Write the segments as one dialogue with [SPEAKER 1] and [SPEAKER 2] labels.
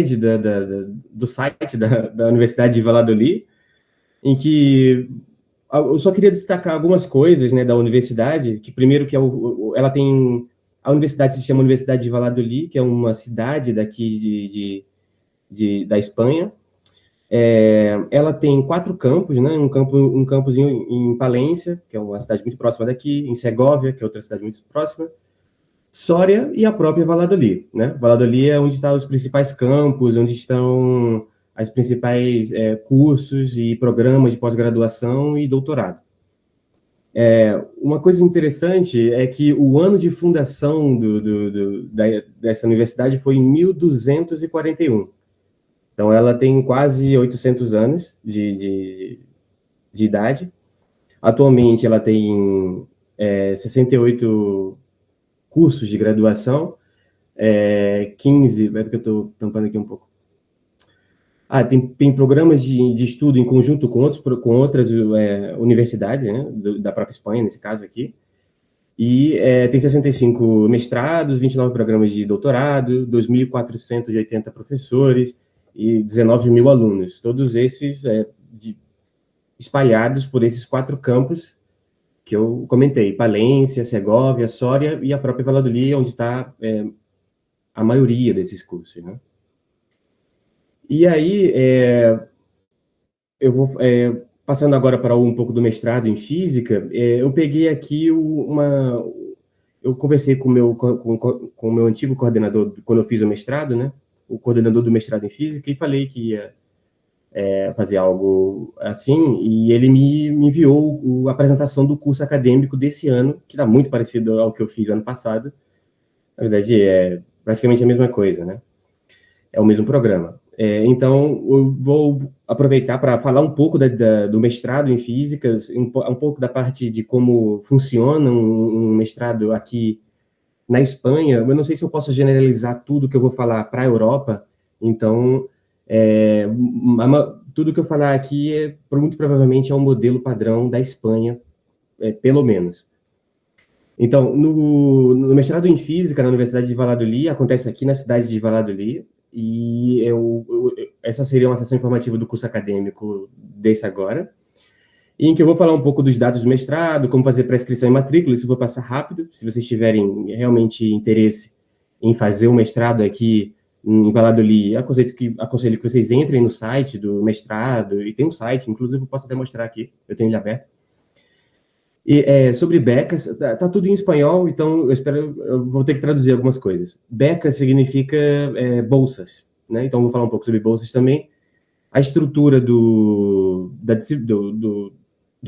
[SPEAKER 1] do site da Universidade de Valladolid, em que eu só queria destacar algumas coisas, né, da universidade, que primeiro que ela tem... A universidade se chama Universidade de Valladolid, que é uma cidade daqui da Espanha. Ela tem 4 campos, né? Um campus em Palência, que é uma cidade muito próxima daqui, em Segóvia, que é outra cidade muito próxima, Sória e a própria Valladolid, né? Valladolid é onde estão os principais campos, onde estão os principais cursos e programas de pós-graduação e doutorado. Uma coisa interessante é que o ano de fundação dessa universidade foi em 1241. Então, ela tem quase 800 anos de idade. Atualmente, ela tem 68 cursos de graduação, 15... É porque eu estou tampando aqui um pouco. Tem programas de estudo em conjunto com outras universidades, né, da própria Espanha, nesse caso aqui. E tem 65 mestrados, 29 programas de doutorado, 2.480 professores e 19 mil alunos. Todos esses espalhados por esses 4 campos que eu comentei: Palência, Segóvia, Sória e a própria Valladolid, onde está a maioria desses cursos, né? E aí, eu vou passando agora para um pouco do mestrado em física. Eu peguei aqui eu conversei com o meu antigo coordenador, quando eu fiz o mestrado, né? O coordenador do mestrado em física, e falei que ia fazer algo assim, e ele me enviou a apresentação do curso acadêmico desse ano, que está muito parecido ao que eu fiz ano passado. Na verdade, é praticamente a mesma coisa, né? É o mesmo programa. Então, eu vou aproveitar para falar um pouco do mestrado em físicas, um pouco da parte de como funciona um mestrado aqui na Espanha. Eu não sei se eu posso generalizar tudo que eu vou falar para a Europa, então, tudo que eu falar aqui muito provavelmente é um modelo padrão da Espanha, pelo menos. Então, no mestrado em física na Universidade de Valladolid, acontece aqui na cidade de Valladolid, e essa seria uma sessão informativa do curso acadêmico desse agora, em que eu vou falar um pouco dos dados do mestrado, como fazer pré-inscrição e matrícula. Isso eu vou passar rápido. Se vocês tiverem realmente interesse em fazer um mestrado aqui em Valladolid, aconselho que vocês entrem no site do mestrado, e tem um site, inclusive eu posso até mostrar aqui, eu tenho ele aberto. E sobre becas, tá tudo em espanhol, então eu vou ter que traduzir algumas coisas. Beca significa bolsas, né? Então, eu vou falar um pouco sobre bolsas também. A estrutura do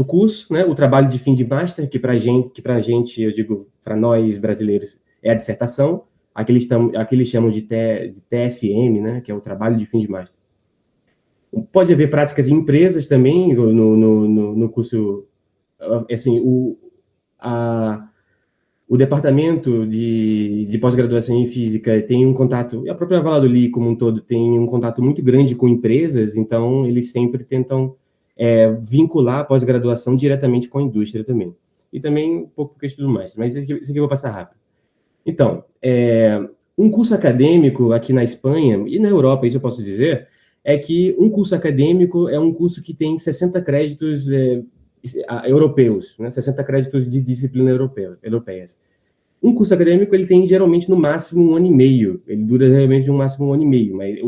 [SPEAKER 1] curso, né? O trabalho de fim de master, que para gente, eu digo, para nós brasileiros, é a dissertação, aqui eles chamam de TFM, né? Que é o trabalho de fim de master. Pode haver práticas em empresas também no curso. Assim, o departamento de pós-graduação em física tem um contato, e a própria Valladolid como um todo tem um contato muito grande com empresas, então eles sempre tentam vincular a pós-graduação diretamente com a indústria também. E também um pouco porque eu estudo mais, mas isso aqui eu vou passar rápido. Então, um curso acadêmico aqui na Espanha, e na Europa, isso eu posso dizer, é que um curso acadêmico é um curso que tem 60 créditos europeus, né? 60 créditos de disciplina europeias. Um curso acadêmico, ele tem geralmente no máximo 1 ano e meio, ele dura realmente no máximo 1 ano e meio, mas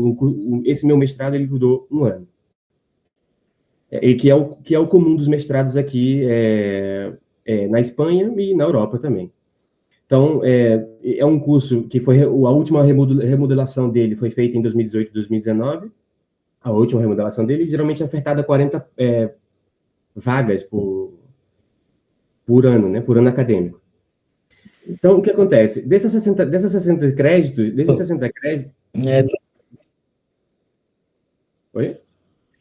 [SPEAKER 1] esse meu mestrado, ele durou 1 ano. E que é o comum dos mestrados aqui na Espanha e na Europa também. Então, é um curso que a última remodelação dele foi feita em 2018 e 2019, a última remodelação dele, geralmente é ofertada 40 vagas por ano, né, por ano acadêmico. Então, o que acontece? Desses 60 créditos... Oi?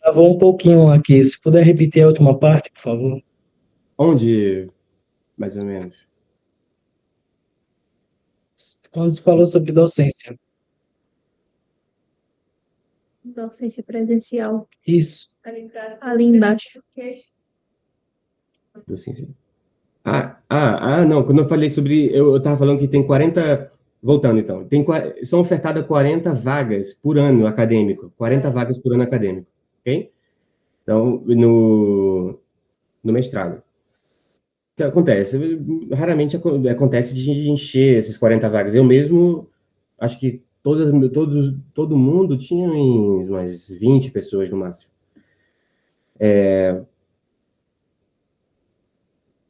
[SPEAKER 2] Travou um pouquinho aqui. Se puder repetir a última parte, por favor.
[SPEAKER 1] Onde, mais ou menos?
[SPEAKER 2] Quando tu falou sobre docência.
[SPEAKER 3] Docência presencial.
[SPEAKER 2] Isso.
[SPEAKER 3] Ali embaixo.
[SPEAKER 1] Docência. Não, quando eu falei sobre... Eu estava falando que tem 40 Voltando, então. São ofertadas 40 vagas por ano acadêmico. 40 vagas por ano acadêmico, ok? Então, no mestrado. O que acontece? Raramente acontece de encher esses 40 vagas. Eu mesmo, acho que todo mundo tinha umas 20 pessoas no máximo.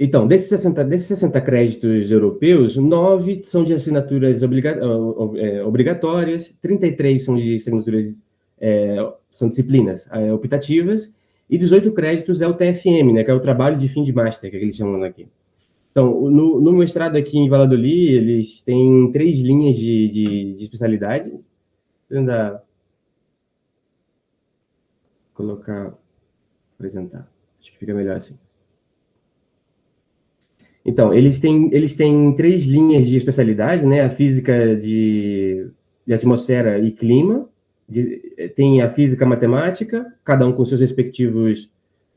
[SPEAKER 1] Então, desses 60 créditos europeus, 9 são de assinaturas obrigatórias, 33 são de assinaturas, são disciplinas optativas, e 18 créditos é o TFM, né, que é o trabalho de fim de master, que eles chamam aqui. Então, no mestrado aqui em Valladolid, eles têm 3 linhas de especialidade. Vou tentar apresentar. Acho que fica melhor assim. Então, eles têm 3 linhas de especialidade, né? A física de atmosfera e clima, tem a física matemática, cada um com seus respectivos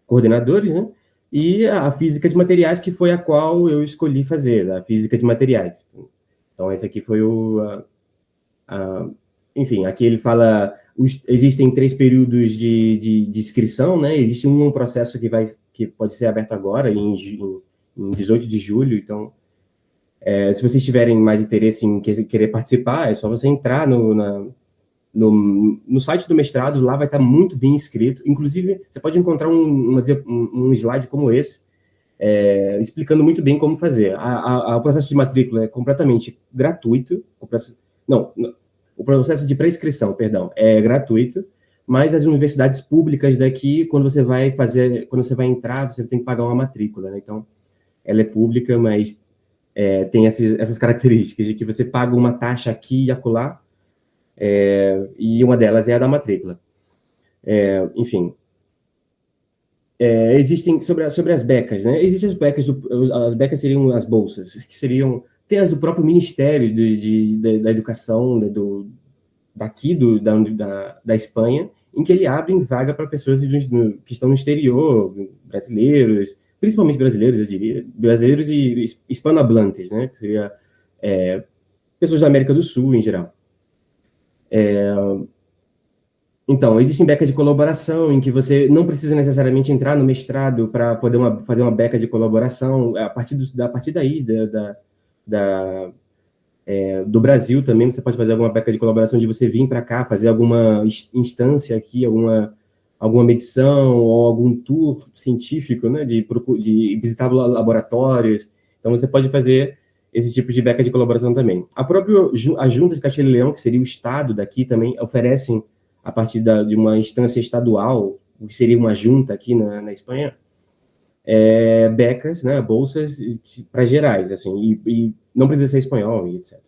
[SPEAKER 1] coordenadores, né? E a física de materiais, que foi a qual eu escolhi fazer, a física de materiais. Então, esse aqui foi enfim, aqui ele fala, existem 3 períodos de inscrição, né? Existe um processo que pode ser aberto agora, em 18 de julho, então, se vocês tiverem mais interesse em querer participar, é só você entrar no site do mestrado, lá vai estar muito bem escrito, inclusive, você pode encontrar um slide como esse, explicando muito bem como fazer. O processo de matrícula é completamente gratuito, o processo de pré-inscrição, perdão, é gratuito, mas as universidades públicas daqui, quando você vai entrar, você tem que pagar uma matrícula, né? Então, ela é pública, mas tem essas características de que você paga uma taxa aqui e acolá, e uma delas é a da matrícula. Enfim, existem, sobre as becas, né? Existem as becas seriam as bolsas, que seriam, tem as do próprio Ministério da Educação, daqui da Espanha, em que ele abre vaga para pessoas que estão no exterior, brasileiros, principalmente brasileiros, eu diria, brasileiros e hispanohablantes, né? Que seria pessoas da América do Sul, em geral. Então, existem becas de colaboração, em que você não precisa necessariamente entrar no mestrado para poder fazer uma beca de colaboração. A partir daí, do Brasil também, você pode fazer alguma beca de colaboração de você vir para cá, fazer alguma instância aqui, alguma medição ou algum tour científico, né, de visitar laboratórios. Então, você pode fazer esse tipo de beca de colaboração também. A Junta de Castilla e León, que seria o estado daqui, também oferecem, a partir de uma instância estadual, o que seria uma junta aqui na Espanha, becas, né, bolsas para gerais, assim, e não precisa ser espanhol, e etc.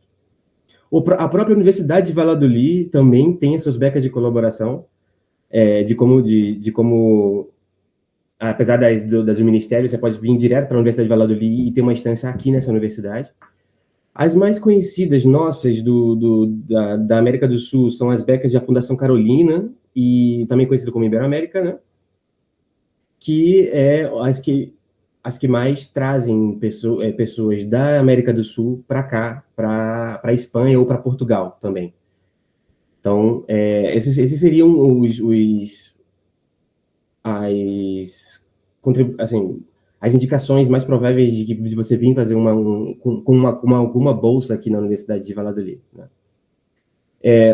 [SPEAKER 1] A própria Universidade de Valladolid também tem as suas becas de colaboração, de como apesar das do Ministério, você pode vir direto para a Universidade de Valladolid e ter uma instância aqui nessa universidade. As mais conhecidas nossas da América do Sul são as becas da Fundação Carolina, e também conhecida como Iberoamérica, né? Que é as que mais trazem pessoas da América do Sul para cá, para a Espanha ou para Portugal também. Então, esses seriam as indicações mais prováveis de você vir fazer alguma bolsa aqui na Universidade de Valladolid, né?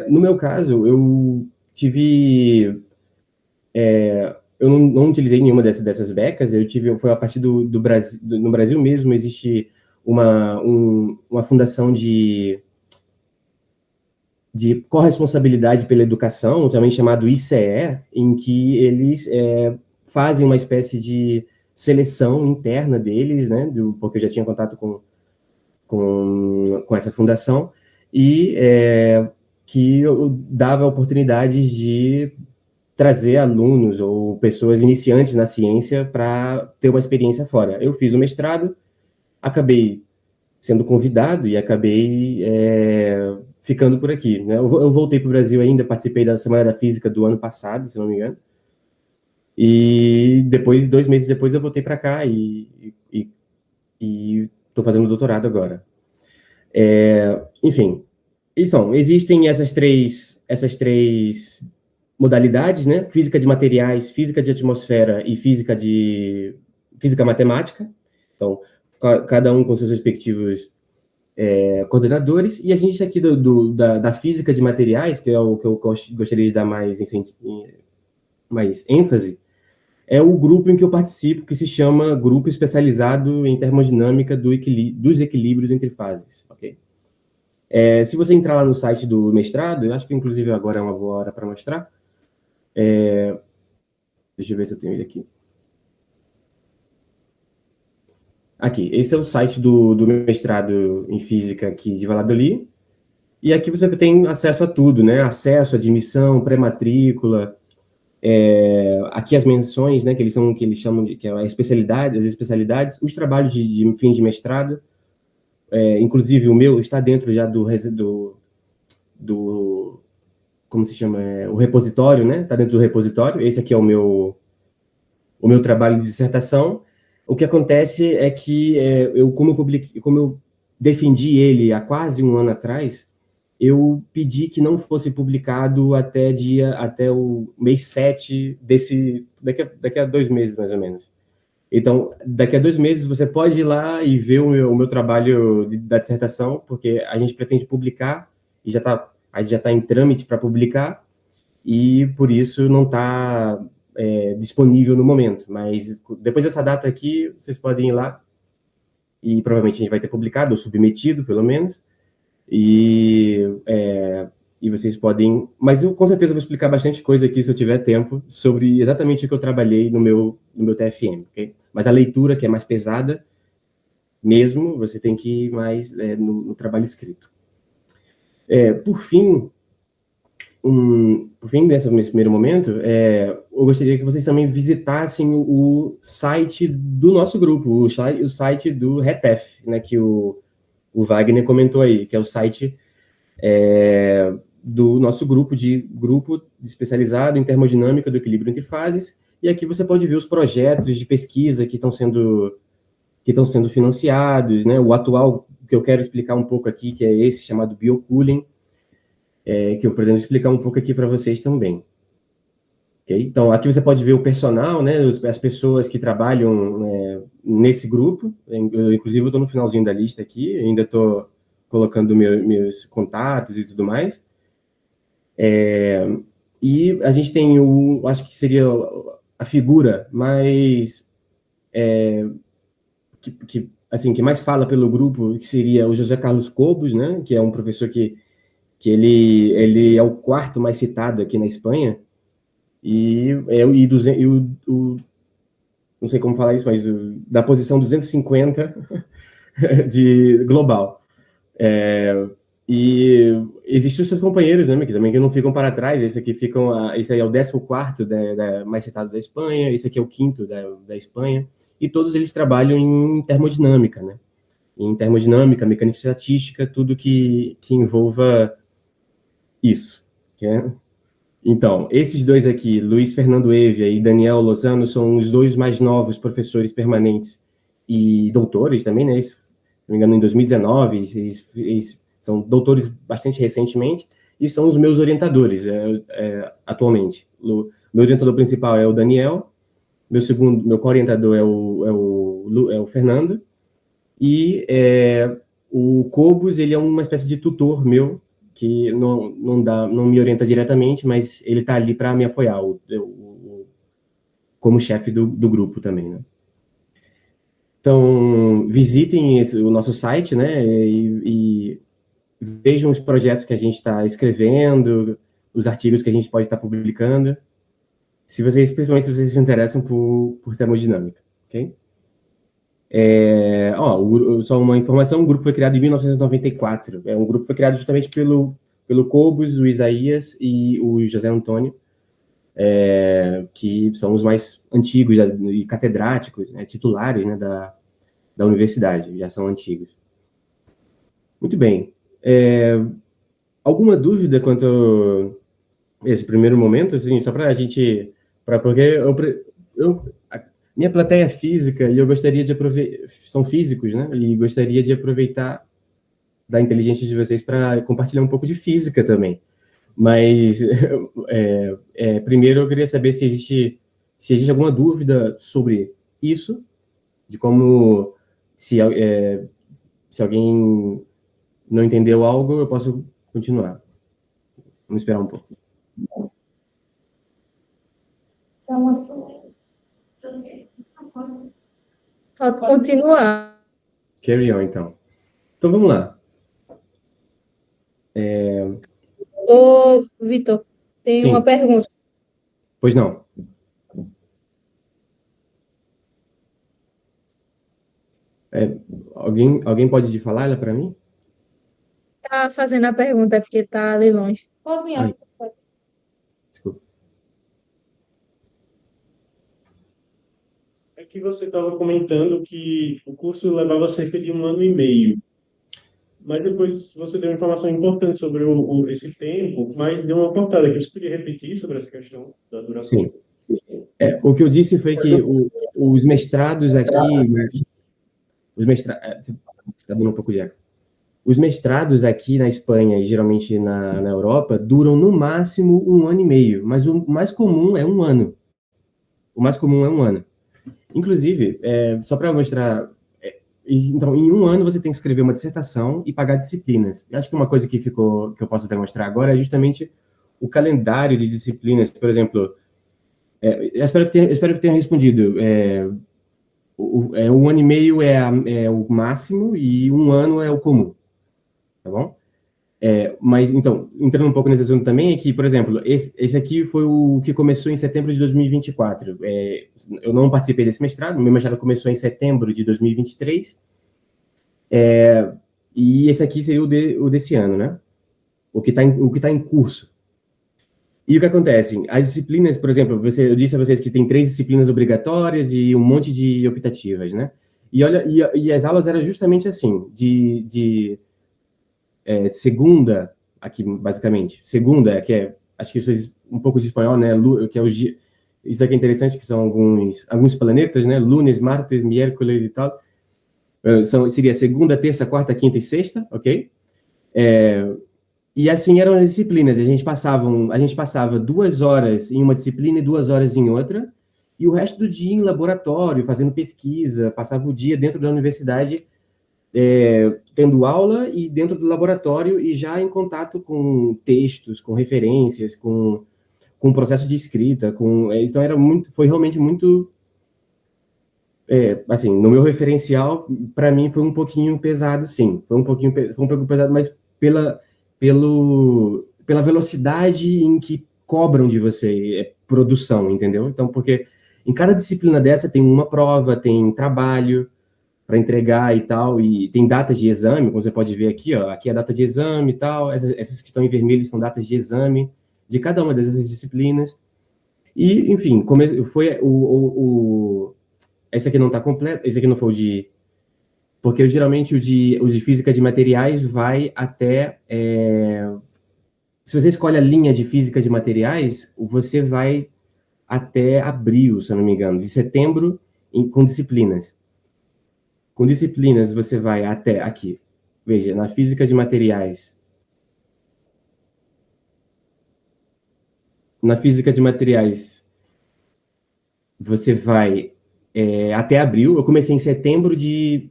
[SPEAKER 1] No meu caso, eu tive... eu não utilizei nenhuma dessas becas, foi a partir do Brasil. No Brasil mesmo existe uma fundação de corresponsabilidade pela educação, também chamado ICE, em que eles fazem uma espécie de seleção interna deles, né, porque eu já tinha contato com essa fundação, e que eu dava oportunidades de trazer alunos ou pessoas iniciantes na ciência para ter uma experiência fora. Eu fiz o mestrado, acabei sendo convidado e acabei ficando por aqui, né? Eu voltei para o Brasil ainda, participei da Semana da Física do ano passado, se não me engano, e depois, 2 meses depois, eu voltei para cá e estou fazendo doutorado agora. Enfim, existem essas três modalidades, né? Física de materiais, física de atmosfera e física matemática. Então, cada um com seus respectivos coordenadores, e a gente aqui da física de materiais, que é o que eu gostaria de dar mais ênfase, é o grupo em que eu participo, que se chama Grupo Especializado em Termodinâmica dos Equilíbrios entre Fases, ok? Se você entrar lá no site do mestrado, eu acho que inclusive agora é uma boa hora para mostrar. Deixa eu ver se eu tenho ele aqui. Aqui, esse é o site do mestrado em física aqui de Valladolid. E aqui você tem acesso a tudo, né? Acesso, admissão, pré-matrícula. Aqui as menções, né? Que eles chamam de que é as especialidades, os trabalhos de fim de mestrado. Inclusive o meu está dentro já do como se chama? O repositório, né? Está dentro do repositório. Esse aqui é o meu trabalho de dissertação. O que acontece é que como eu defendi ele há quase um ano atrás, eu pedi que não fosse publicado até o mês 7 daqui a 2 meses, mais ou menos. Então, daqui a 2 meses, você pode ir lá e ver o meu trabalho da dissertação, porque a gente pretende publicar, e a gente já está em trâmite para publicar, e por isso não está disponível no momento. Mas depois dessa data aqui, vocês podem ir lá, e provavelmente a gente vai ter publicado, ou submetido, pelo menos, e vocês podem... Mas eu, com certeza, vou explicar bastante coisa aqui, se eu tiver tempo, sobre exatamente o que eu trabalhei no meu TFM, ok? Mas a leitura, que é mais pesada, mesmo, você tem que ir mais no trabalho escrito. Por fim, nesse primeiro momento, eu gostaria que vocês também visitassem o site do nosso grupo, o site do RETEF, né, que o Wagner comentou aí, que é o site do nosso grupo especializado em termodinâmica do equilíbrio entre fases, e aqui você pode ver os projetos de pesquisa que estão sendo financiados, né? O atual, que eu quero explicar um pouco aqui, que é esse chamado Biocooling, que eu pretendo explicar um pouco aqui para vocês também. Okay? Então, aqui você pode ver o personal, né? As pessoas que trabalham nesse grupo. Inclusive, eu estou no finalzinho da lista aqui, ainda estou colocando meus contatos e tudo mais. E a gente tem acho que seria a figura mais que mais fala pelo grupo, que seria o José Carlos Cobos, né? Que é um professor que ele é o quarto mais citado aqui na Espanha, não sei como falar isso, mas da posição 250 de global. E existem os seus companheiros, né, que não ficam para trás. Esse aí é o 14º mais citado da Espanha, esse aqui é o 5º da Espanha, e todos eles trabalham em termodinâmica, né? Em termodinâmica, mecânica estatística, tudo que envolva isso. Então, esses dois aqui, Luiz Fernando Evia e Daniel Lozano, são os dois mais novos professores permanentes e doutores também, né? Se não me engano, em 2019, eles são doutores bastante recentemente, e são os meus orientadores atualmente. Meu orientador principal é o Daniel, meu co-orientador é o Fernando, e o Cobos, ele é uma espécie de tutor meu, que não me orienta diretamente, mas ele está ali para me apoiar, como chefe do grupo também, né? Então, visitem o nosso site, né, e vejam os projetos que a gente está escrevendo, os artigos que a gente pode estar publicando, principalmente se vocês se interessam por termodinâmica, ok? Só uma informação, o grupo foi criado em 1994. Um grupo que foi criado justamente pelo Cobos, o Isaías e o José Antônio, que são os mais antigos e catedráticos, né, titulares, né, da universidade, já são antigos. Muito bem. Alguma dúvida quanto a esse primeiro momento? Assim, só para a gente... porque minha plateia é física e eu gostaria de aproveitar... São físicos, né? E gostaria de aproveitar da inteligência de vocês para compartilhar um pouco de física também. Mas, primeiro, eu queria saber se existe alguma dúvida sobre isso, de como, se alguém não entendeu algo, eu posso continuar. Vamos esperar um pouco.
[SPEAKER 3] Pode continuar.
[SPEAKER 1] Carry on, então. Então, vamos lá.
[SPEAKER 3] Ô, Vitor, tem
[SPEAKER 1] Sim.
[SPEAKER 3] uma pergunta.
[SPEAKER 1] Pois não. Alguém pode falar ela para mim?
[SPEAKER 3] Tá fazendo a pergunta, é porque tá ali longe. Pode vir,
[SPEAKER 1] Ai. Desculpa.
[SPEAKER 4] É que você estava comentando que o curso levava cerca de 1 ano e meio. Mas depois você deu uma informação importante sobre esse tempo, mas deu uma cortada aqui. Você podia repetir sobre essa questão da duração?
[SPEAKER 1] Sim. O que eu disse foi que os mestrados aqui... Está dando um pouco de eco. Os mestrados aqui na Espanha e geralmente na Europa duram no máximo 1 ano e meio, mas o mais comum é 1 ano. O mais comum é 1 ano. Inclusive, só para mostrar... Então, em 1 ano você tem que escrever uma dissertação e pagar disciplinas. Eu acho que uma coisa que eu posso demonstrar agora é justamente o calendário de disciplinas. Por exemplo, eu espero que tenha respondido. 1 ano e meio é o máximo e 1 ano é o comum, tá bom? Mas, então, entrando um pouco nesse assunto também, é que, por exemplo, esse aqui foi o que começou em setembro de 2024. Eu não participei desse mestrado, meu mestrado começou em setembro de 2023, e esse aqui seria o desse ano, né? O que tá em curso. E o que acontece? As disciplinas, por exemplo, eu disse a vocês que tem 3 disciplinas obrigatórias e um monte de optativas, né? E as aulas eram justamente assim, segunda, aqui basicamente, segunda, acho que vocês, um pouco de espanhol, né? Que é isso aqui é interessante, que são alguns planetas, né? Lunes, martes, miércoles e tal. Seria segunda, terça, quarta, quinta e sexta, ok? E assim eram as disciplinas. A gente passava 2 horas em uma disciplina e 2 horas em outra, e o resto do dia em laboratório, fazendo pesquisa, passava o dia dentro da universidade, tendo aula e dentro do laboratório e já em contato com textos, com referências, com o processo de escrita, então foi realmente muito, assim, no meu referencial, para mim foi um pouquinho pesado, sim, foi um pouco pesado, mas pela velocidade em que cobram de você produção, entendeu? Então, porque em cada disciplina dessa tem uma prova, tem trabalho para entregar e tal, e tem datas de exame, como você pode ver aqui, ó, aqui é a data de exame e tal, essas que estão em vermelho são datas de exame de cada uma dessas disciplinas. E, enfim, foi esse aqui não está completo, esse aqui não foi o de... Porque geralmente o de física de materiais vai até... se você escolhe a linha de física de materiais, você vai até abril, se eu não me engano, de setembro com disciplinas. Com disciplinas, você vai até aqui. Veja, na física de materiais. Na física de materiais, você vai até abril. Eu comecei em setembro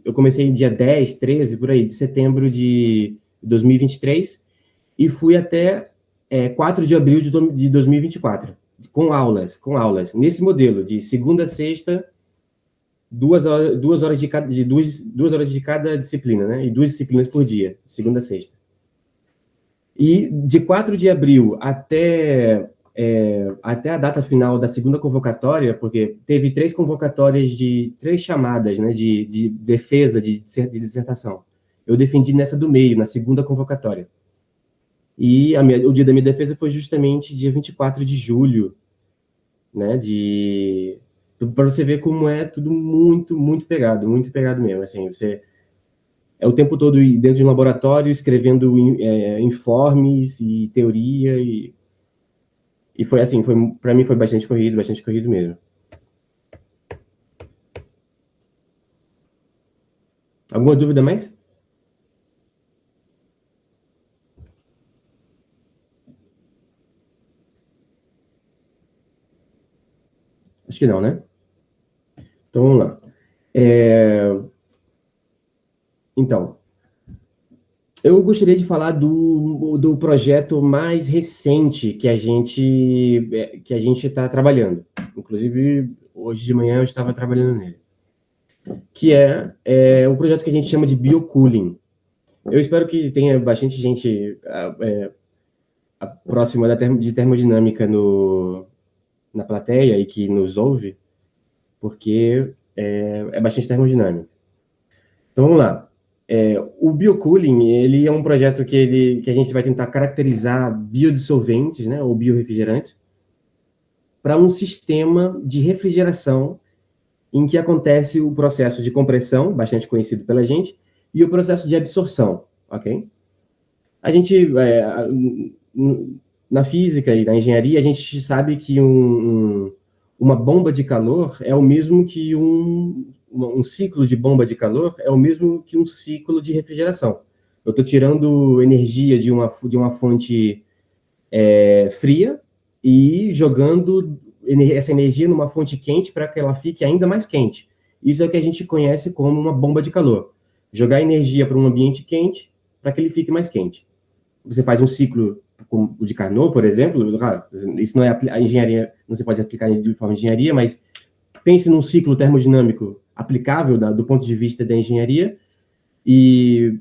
[SPEAKER 1] eu comecei dia 10, 13, por aí, de setembro de 2023, e fui até 4 de abril de 2024, com aulas, nesse modelo, de segunda a sexta, 2 horas de cada disciplina, né? E 2 disciplinas por dia, segunda a sexta. E de 4 de abril até a data final da segunda convocatória, porque teve 3 convocatórias 3 chamadas, né, de defesa de dissertação. Eu defendi nessa do meio, na segunda convocatória. E o dia da minha defesa foi justamente dia 24 de julho, né, para você ver como é tudo muito, muito pegado mesmo, assim, você é o tempo todo dentro de um laboratório, escrevendo informes e teoria, e foi assim, para mim foi bastante corrido mesmo. Alguma dúvida mais? Acho que não, né? Então, vamos lá. Então, eu gostaria de falar do projeto mais recente que a gente está trabalhando. Inclusive, hoje de manhã eu estava trabalhando nele. Que é o projeto que a gente chama de biocooling. Eu espero que tenha bastante gente próxima de termodinâmica na plateia e que nos ouve, porque é bastante termodinâmica. Então, vamos lá. O biocooling, ele é um projeto que a gente vai tentar caracterizar biodissolventes, né, ou biorefrigerantes, para um sistema de refrigeração em que acontece o processo de compressão, bastante conhecido pela gente, e o processo de absorção, ok? A gente, na física e na engenharia, a gente sabe que uma bomba de calor é o mesmo que um ciclo de bomba de calor é o mesmo que um ciclo de refrigeração. Eu estou tirando energia de uma fonte fria e jogando essa energia numa fonte quente para que ela fique ainda mais quente. Isso é o que a gente conhece como uma bomba de calor. Jogar energia para um ambiente quente para que ele fique mais quente. Você faz um ciclo como o de Carnot, por exemplo, claro, isso não é a engenharia, não se pode aplicar de forma de engenharia, mas pense num ciclo termodinâmico aplicável do ponto de vista da engenharia, e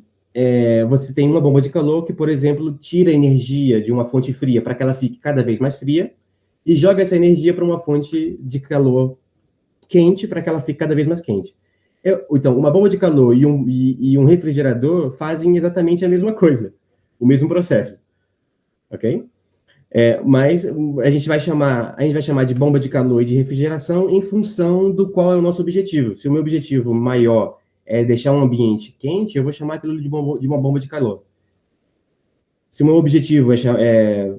[SPEAKER 1] você tem uma bomba de calor que, por exemplo, tira energia de uma fonte fria para que ela fique cada vez mais fria e joga essa energia para uma fonte de calor quente para que ela fique cada vez mais quente. Então, uma bomba de calor e um refrigerador fazem exatamente a mesma coisa, o mesmo processo, ok? Mas a gente vai chamar de bomba de calor e de refrigeração em função do qual é o nosso objetivo. Se o meu objetivo maior é deixar um ambiente quente, eu vou chamar aquilo de uma bomba de calor. Se o meu objetivo é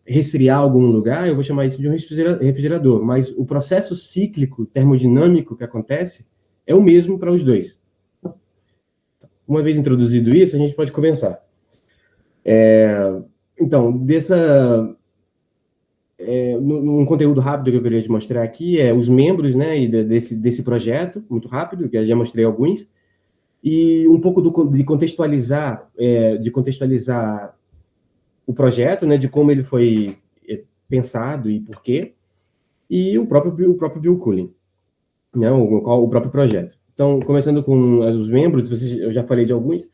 [SPEAKER 1] resfriar algum lugar, eu vou chamar isso de um refrigerador. Mas o processo cíclico termodinâmico que acontece é o mesmo para os dois. Uma vez introduzido isso, a gente pode começar. Então, um conteúdo rápido que eu queria te mostrar aqui os membros, né, desse projeto, muito rápido, que eu já mostrei alguns, e um pouco de contextualizar o projeto, né, de como ele foi pensado e por quê, e o próprio biocooling, né, o próprio projeto. Então, começando com os membros, eu já falei de alguns,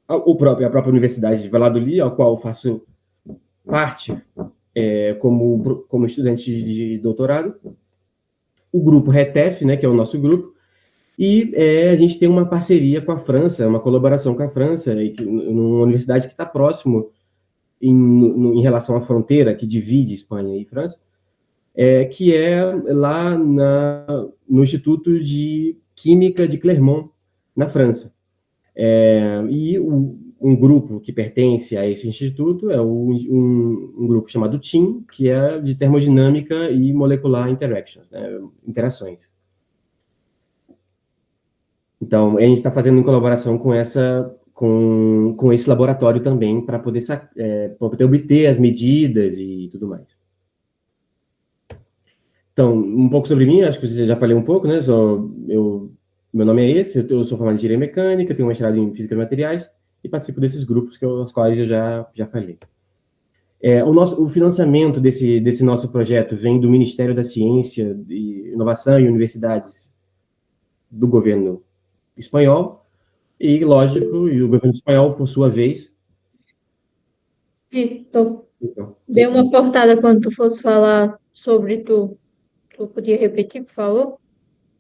[SPEAKER 1] a própria Universidade de Valladolid, ao qual eu faço parte como estudante de doutorado, o grupo RETEF, né, que é o nosso grupo, e a gente tem uma parceria com a França, uma colaboração com a França, numa universidade que está próximo em relação à fronteira que divide Espanha e França, que é lá no Instituto de Química de Clermont, na França. E um grupo que pertence a esse instituto é um grupo chamado TIM, que é de termodinâmica e molecular interactions, né, interações. Então, a gente está fazendo em colaboração com esse laboratório também, para poder obter as medidas e tudo mais. Então, um pouco sobre mim, acho que você já falei um pouco, né? Meu nome é esse, eu sou formado em engenharia mecânica, tenho um mestrado em física de materiais e participo desses grupos aos quais eu já falei. O financiamento desse nosso projeto vem do Ministério da Ciência, e Inovação e Universidades do governo espanhol, e, lógico, e o governo espanhol, por sua vez.
[SPEAKER 3] Vitor, deu uma cortada quando tu fosse falar sobre tu. Tu podia repetir, por favor?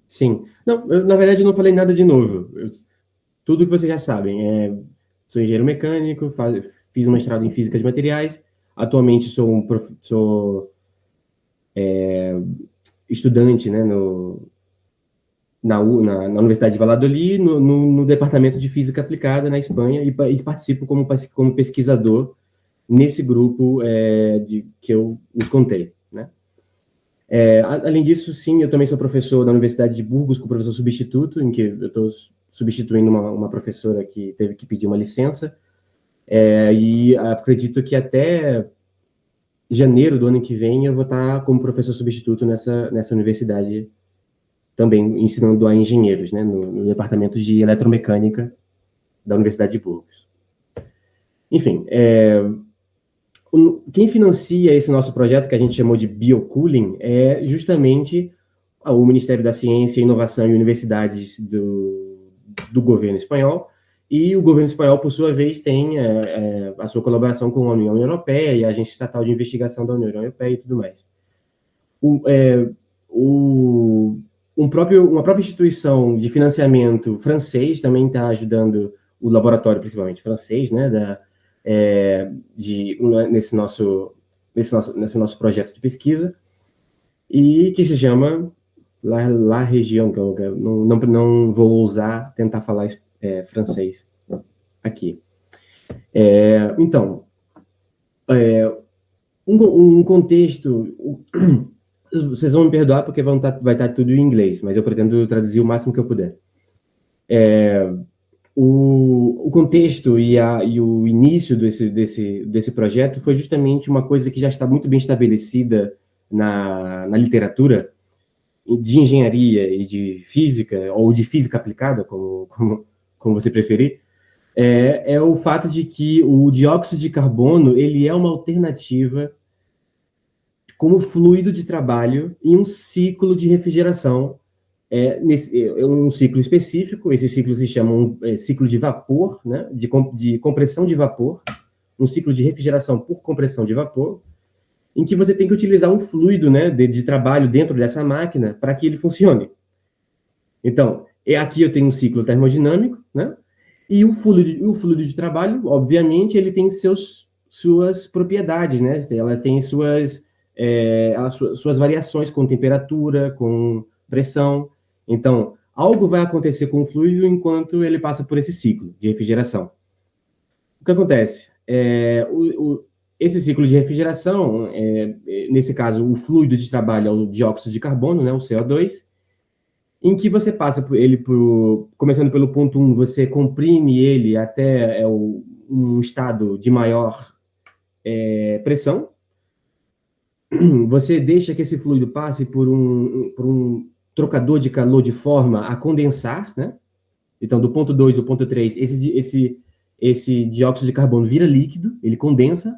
[SPEAKER 1] Sim. Não, na verdade, eu não falei nada de novo. Tudo que vocês já sabem. Sou engenheiro mecânico, fiz um mestrado em física de materiais. Atualmente sou estudante, né, na Universidade de Valladolid, no departamento de física aplicada na Espanha, e participo como pesquisador nesse grupo que eu os contei, né? Além disso, sim, eu também sou professor da Universidade de Burgos, como professor substituto, em que eu estou substituindo uma professora que teve que pedir uma licença, e acredito que até janeiro do ano que vem, eu vou estar como professor substituto nessa universidade, também ensinando a engenheiros, né, no departamento de eletromecânica da Universidade de Burgos. Enfim, quem financia esse nosso projeto, que a gente chamou de Biocooling, é justamente o Ministério da Ciência, Inovação e Universidades do governo espanhol, e o governo espanhol, por sua vez, tem a sua colaboração com a União Europeia e a Agência Estatal de Investigação da União Europeia e tudo mais. Uma própria instituição de financiamento francês também está ajudando o laboratório, principalmente francês, né, nesse nosso projeto de pesquisa, e que se chama La Région, que eu não vou ousar tentar falar francês aqui. Então, um contexto... Vocês vão me perdoar porque vai estar tudo em inglês, mas eu pretendo traduzir o máximo que eu puder. O contexto e o início desse projeto foi justamente uma coisa que já está muito bem estabelecida na literatura de engenharia e de física, ou de física aplicada, como você preferir, é o fato de que o dióxido de carbono ele é uma alternativa como fluido de trabalho em um ciclo de refrigeração, um ciclo específico. Esse ciclo se chama ciclo de vapor, né, de compressão de vapor, um ciclo de refrigeração por compressão de vapor, em que você tem que utilizar um fluido, né, de trabalho dentro dessa máquina para que ele funcione. Então, aqui eu tenho um ciclo termodinâmico, né, e o fluido de trabalho, obviamente, ele tem suas propriedades, né, elas têm suas variações com temperatura, com pressão. Então, algo vai acontecer com o fluido enquanto ele passa por esse ciclo de refrigeração. O que acontece? Esse ciclo de refrigeração, nesse caso, o fluido de trabalho é o dióxido de carbono, né, o CO2, em que você passa começando pelo ponto 1, você comprime ele até um estado de maior pressão. Você deixa que esse fluido passe por um trocador de calor de forma a condensar, né? Então, do ponto 2 ao ponto 3, esse dióxido de carbono vira líquido, ele condensa,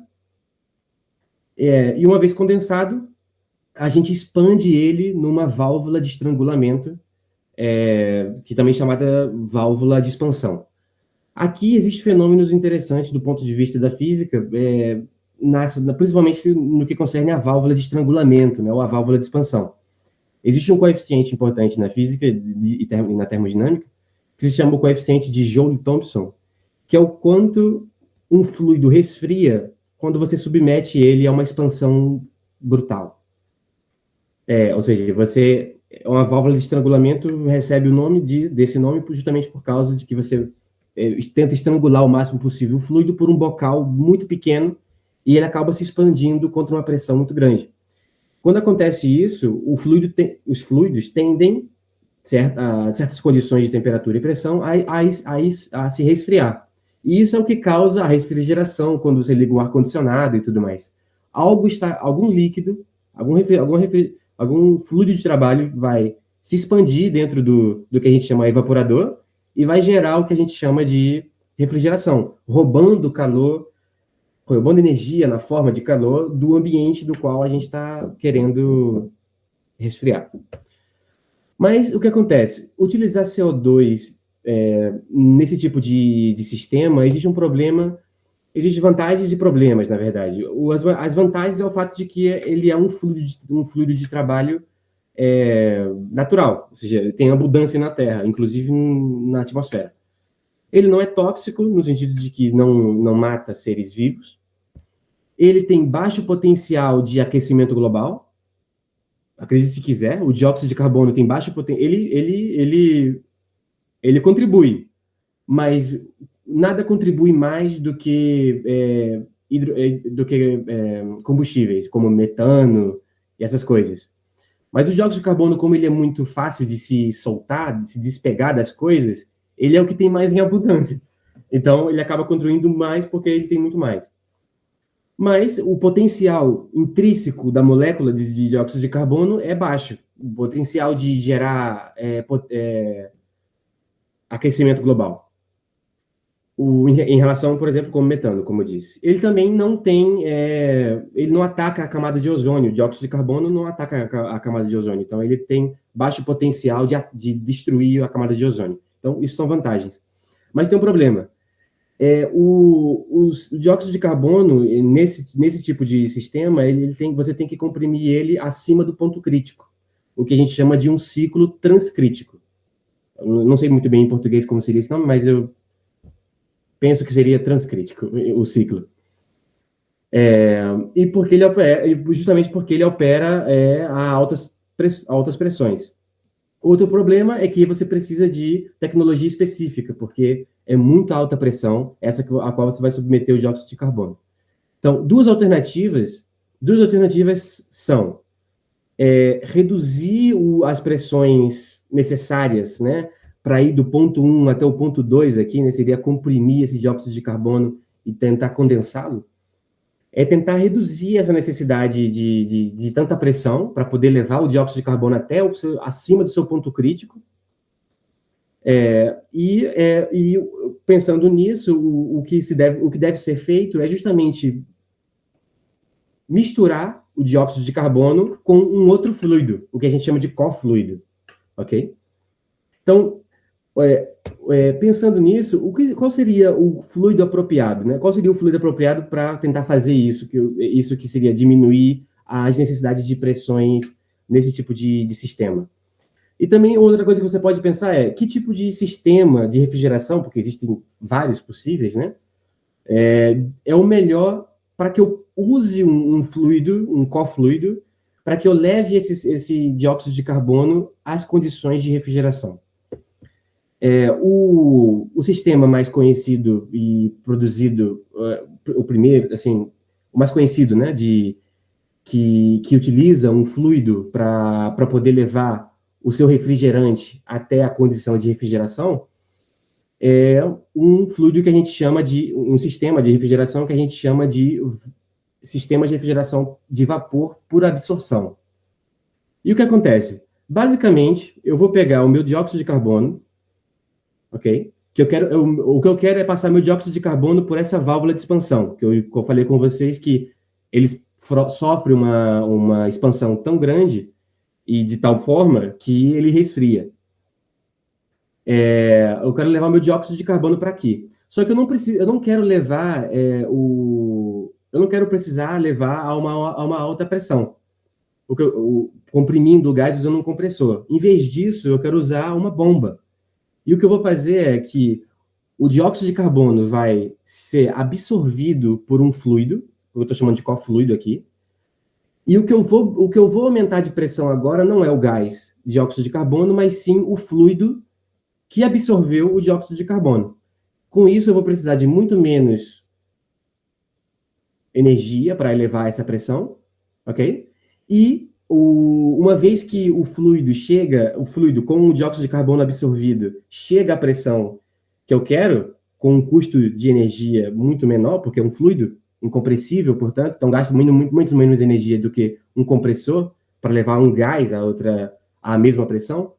[SPEAKER 1] e uma vez condensado, a gente expande ele numa válvula de estrangulamento, que também é chamada válvula de expansão. Aqui existem fenômenos interessantes do ponto de vista da física, principalmente no que concerne a válvula de estrangulamento, né, ou a válvula de expansão. Existe um coeficiente importante na física e na termodinâmica, que se chama o coeficiente de Joule-Thomson, que é o quanto um fluido resfria quando você submete ele a uma expansão brutal. Ou seja, uma válvula de estrangulamento recebe o nome desse nome justamente por causa de que você tenta estrangular o máximo possível o fluido por um bocal muito pequeno, e ele acaba se expandindo contra uma pressão muito grande. Quando acontece isso, os fluidos tendem, a certas condições de temperatura e pressão, a se resfriar. E isso é o que causa a refrigeração, quando você liga um ar-condicionado e tudo mais. Algum líquido, algum fluido de trabalho vai se expandir dentro do que a gente chama de evaporador e vai gerar o que a gente chama de refrigeração, roubando energia na forma de calor do ambiente do qual a gente está querendo resfriar. Mas o que acontece? Utilizar CO2 nesse tipo de sistema, existe um problema, existem vantagens e problemas, na verdade. As vantagens é o fato de que ele é um fluido de trabalho natural, ou seja, tem abundância na Terra, inclusive na atmosfera. Ele não é tóxico, no sentido de que não mata seres vivos. Ele tem baixo potencial de aquecimento global. Acredite se quiser, o dióxido de carbono tem baixo potencial. Ele contribui, mas nada contribui mais do que combustíveis, como metano e essas coisas. Mas o dióxido de carbono, como ele é muito fácil de se soltar, de se despegar das coisas, ele é o que tem mais em abundância. Então, ele acaba contribuindo mais porque ele tem muito mais. mas o potencial intrínseco da molécula de dióxido de carbono é baixo. O potencial de gerar aquecimento global. Em relação, por exemplo, como metano, como eu disse. Ele também não tem, ele não ataca a camada de ozônio. O dióxido de carbono não ataca a camada de ozônio. Então, ele tem baixo potencial de destruir a camada de ozônio. Então, isso são vantagens. Mas tem um problema. O dióxido de carbono, nesse tipo de sistema, você tem que comprimir ele acima do ponto crítico, o que a gente chama de um ciclo transcrítico. Eu não sei muito bem em português como seria esse nome, mas eu penso que seria transcrítico o ciclo. E porque ele opera, justamente porque ele opera a altas pressões. Outro problema é que você precisa de tecnologia específica, porque é muito alta pressão, a qual você vai submeter o dióxido de carbono. Então, duas alternativas são reduzir as pressões necessárias, né, para ir do ponto 1 até o ponto 2 aqui, né, seria comprimir esse dióxido de carbono e tentar condensá-lo, é tentar reduzir essa necessidade de tanta pressão para poder levar o dióxido de carbono até acima do seu ponto crítico. E pensando nisso, o que deve ser feito é justamente misturar o dióxido de carbono com um outro fluido, o que a gente chama de cofluido, ok? Então, pensando nisso, qual seria o fluido apropriado, né? Qual seria o fluido apropriado para tentar fazer isso que seria diminuir as necessidades de pressões nesse tipo de sistema? E também outra coisa que você pode pensar que tipo de sistema de refrigeração, porque existem vários possíveis, né? É o melhor para que eu use um fluido, um cofluido, para que eu leve esse dióxido de carbono às condições de refrigeração. O sistema mais conhecido e produzido, o primeiro, assim, o mais conhecido, né, que utiliza um fluido para poder levar o seu refrigerante até a condição de refrigeração, é um fluido que a gente chama um sistema de refrigeração que a gente chama de sistema de refrigeração de vapor por absorção. E o que acontece? Basicamente, eu vou pegar o meu dióxido de carbono, ok? O que eu quero é passar meu dióxido de carbono por essa válvula de expansão, que eu falei com vocês que eles sofrem uma expansão tão grande e de tal forma que ele resfria. Eu quero levar meu dióxido de carbono para aqui. Só que eu não quero levar eu não quero precisar levar a uma alta pressão, comprimindo o gás usando um compressor. Em vez disso, eu quero usar uma bomba. E o que eu vou fazer é que o dióxido de carbono vai ser absorvido por um fluido, eu estou chamando de cofluido aqui, e o que eu vou aumentar de pressão agora não é o gás dióxido de carbono, mas sim o fluido que absorveu o dióxido de carbono. Com isso, eu vou precisar de muito menos energia para elevar essa pressão, ok? E uma vez que o fluido com o dióxido de carbono absorvido chega à pressão que eu quero, com um custo de energia muito menor, porque é um fluido incompressível, portanto, então gasta muito menos energia do que um compressor para levar um gás à mesma pressão.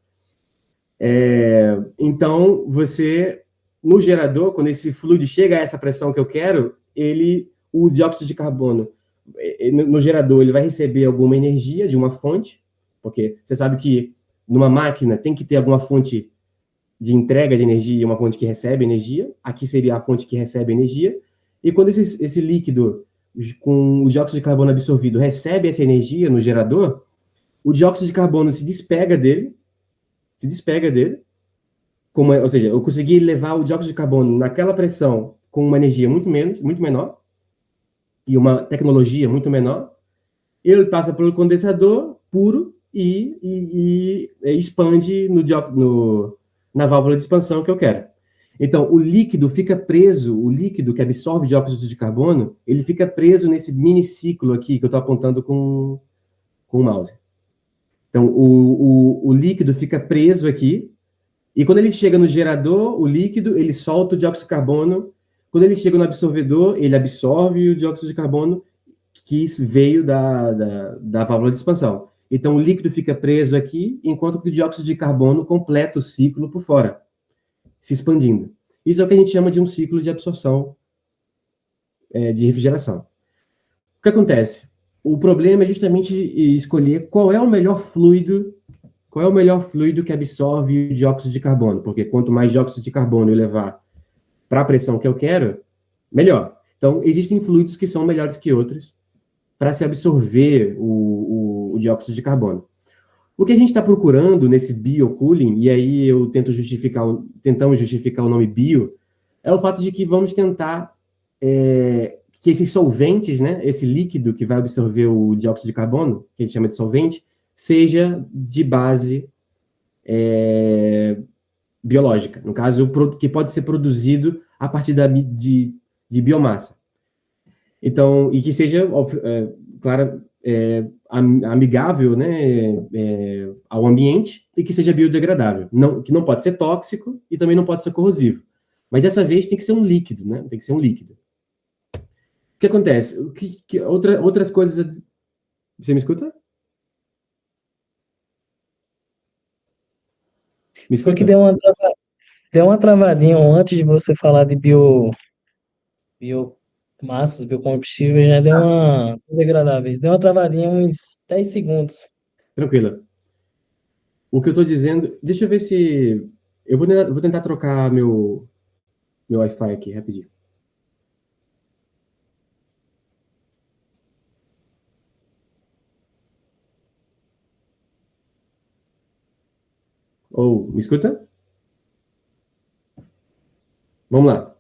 [SPEAKER 1] Então, no gerador, quando esse fluido chega a essa pressão que eu quero, o dióxido de carbono, no gerador, ele vai receber alguma energia de uma fonte, porque você sabe que numa máquina tem que ter alguma fonte de entrega de energia e uma fonte que recebe energia. Aqui seria a fonte que recebe energia. E quando esse líquido com o dióxido de carbono absorvido recebe essa energia no gerador, o dióxido de carbono se despega dele, ou seja, eu consegui levar o dióxido de carbono naquela pressão com uma energia muito menor, e uma tecnologia muito menor, ele passa pelo condensador puro e expande na válvula de expansão que eu quero. Então, o líquido que absorve dióxido de carbono, ele fica preso nesse miniciclo aqui que eu estou apontando com o mouse. Então, o líquido fica preso aqui, e quando ele chega no gerador, o líquido, ele solta o dióxido de carbono. Quando ele chega no absorvedor, ele absorve o dióxido de carbono que veio da válvula de expansão. Então, o líquido fica preso aqui, enquanto que o dióxido de carbono completa o ciclo por fora, se expandindo. Isso é o que a gente chama de um ciclo de absorção de refrigeração. O que acontece? O problema é justamente escolher qual é o melhor fluido que absorve o dióxido de carbono, porque quanto mais dióxido de carbono eu levar para a pressão que eu quero, melhor. Então, existem fluidos que são melhores que outros para se absorver o dióxido de carbono. O que a gente está procurando nesse biocooling, e aí eu tentamos justificar o nome bio, é o fato de que vamos tentar que esses solventes, né, esse líquido que vai absorver o dióxido de carbono, que a gente chama de solvente, seja de base biológica, no caso, que pode ser produzido a partir de biomassa. Então, e que seja, claro, amigável, né, ao ambiente e que seja biodegradável. Que não pode ser tóxico e também não pode ser corrosivo. Mas dessa vez tem que ser um líquido, né? Tem que ser um líquido. O que acontece? Outras coisas... Você me escuta? Me escuta?
[SPEAKER 2] Foi que deu uma travadinha antes de você falar de biomassas, biocombustíveis, né? Deu uma degradáveis. Deu uma travadinha uns 10 segundos.
[SPEAKER 1] Tranquila. O que eu estou dizendo... Deixa eu ver se... Eu vou tentar trocar meu Wi-Fi aqui, rapidinho. Me escuta? Vamos lá.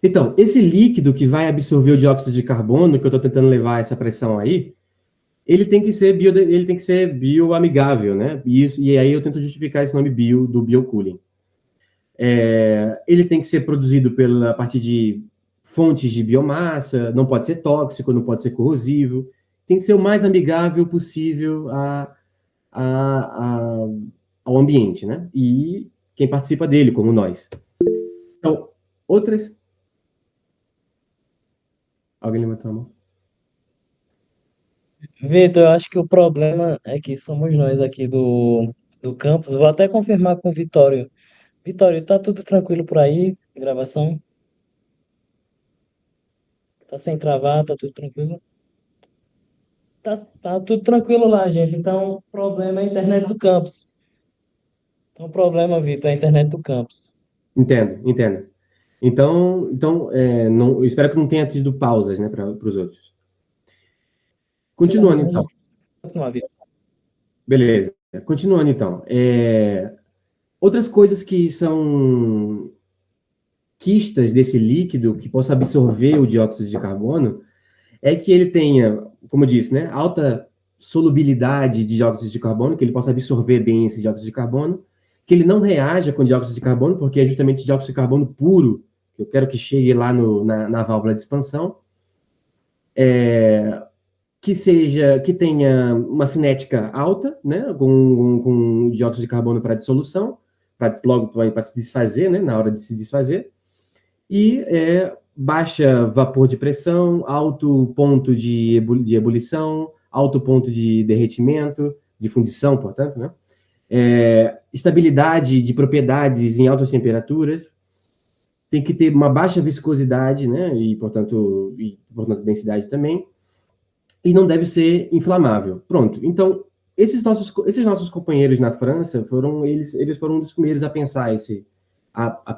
[SPEAKER 1] Então, esse líquido que vai absorver o dióxido de carbono, que eu estou tentando levar essa pressão aí, ele tem que ser bioamigável, né? E aí eu tento justificar esse nome bio do biocooling. Ele tem que ser produzido a partir de fontes de biomassa, não pode ser tóxico, não pode ser corrosivo, tem que ser o mais amigável possível ao ambiente, né? E quem participa dele, como nós. Então, outras... Alguém levantou a mão?
[SPEAKER 2] Vitor, eu acho que o problema é que somos nós aqui do campus. Vou até confirmar com o Vitório. Vitório, tá tudo tranquilo por aí? Gravação? Tá sem travar, tá tudo tranquilo? Tá tudo tranquilo lá, gente. Então, o problema é a internet do campus. Então, o problema, Vitor, é a internet do campus.
[SPEAKER 1] Entendo. Então eu espero que não tenha tido pausas, né, para os outros. Continuando, então.
[SPEAKER 2] Continuar, Vitor.
[SPEAKER 1] Beleza. Continuando, então. Outras coisas que são quistas desse líquido que possa absorver o dióxido de carbono é que ele tenha, como eu disse, né, alta solubilidade de dióxido de carbono, que ele possa absorver bem esse dióxido de carbono, que ele não reaja com dióxido de carbono, porque é justamente dióxido de carbono puro que eu quero que chegue lá na válvula de expansão, que tenha uma cinética alta, né, com dióxido de carbono para dissolução, para se desfazer, né, na hora de se desfazer, e baixa vapor de pressão, alto ponto de ebulição, alto ponto de derretimento, de fundição, portanto, né, estabilidade de propriedades em altas temperaturas, tem que ter uma baixa viscosidade, né, e portanto densidade também, e não deve ser inflamável. Pronto. Então, esses nossos companheiros na França eles foram um dos primeiros a pensar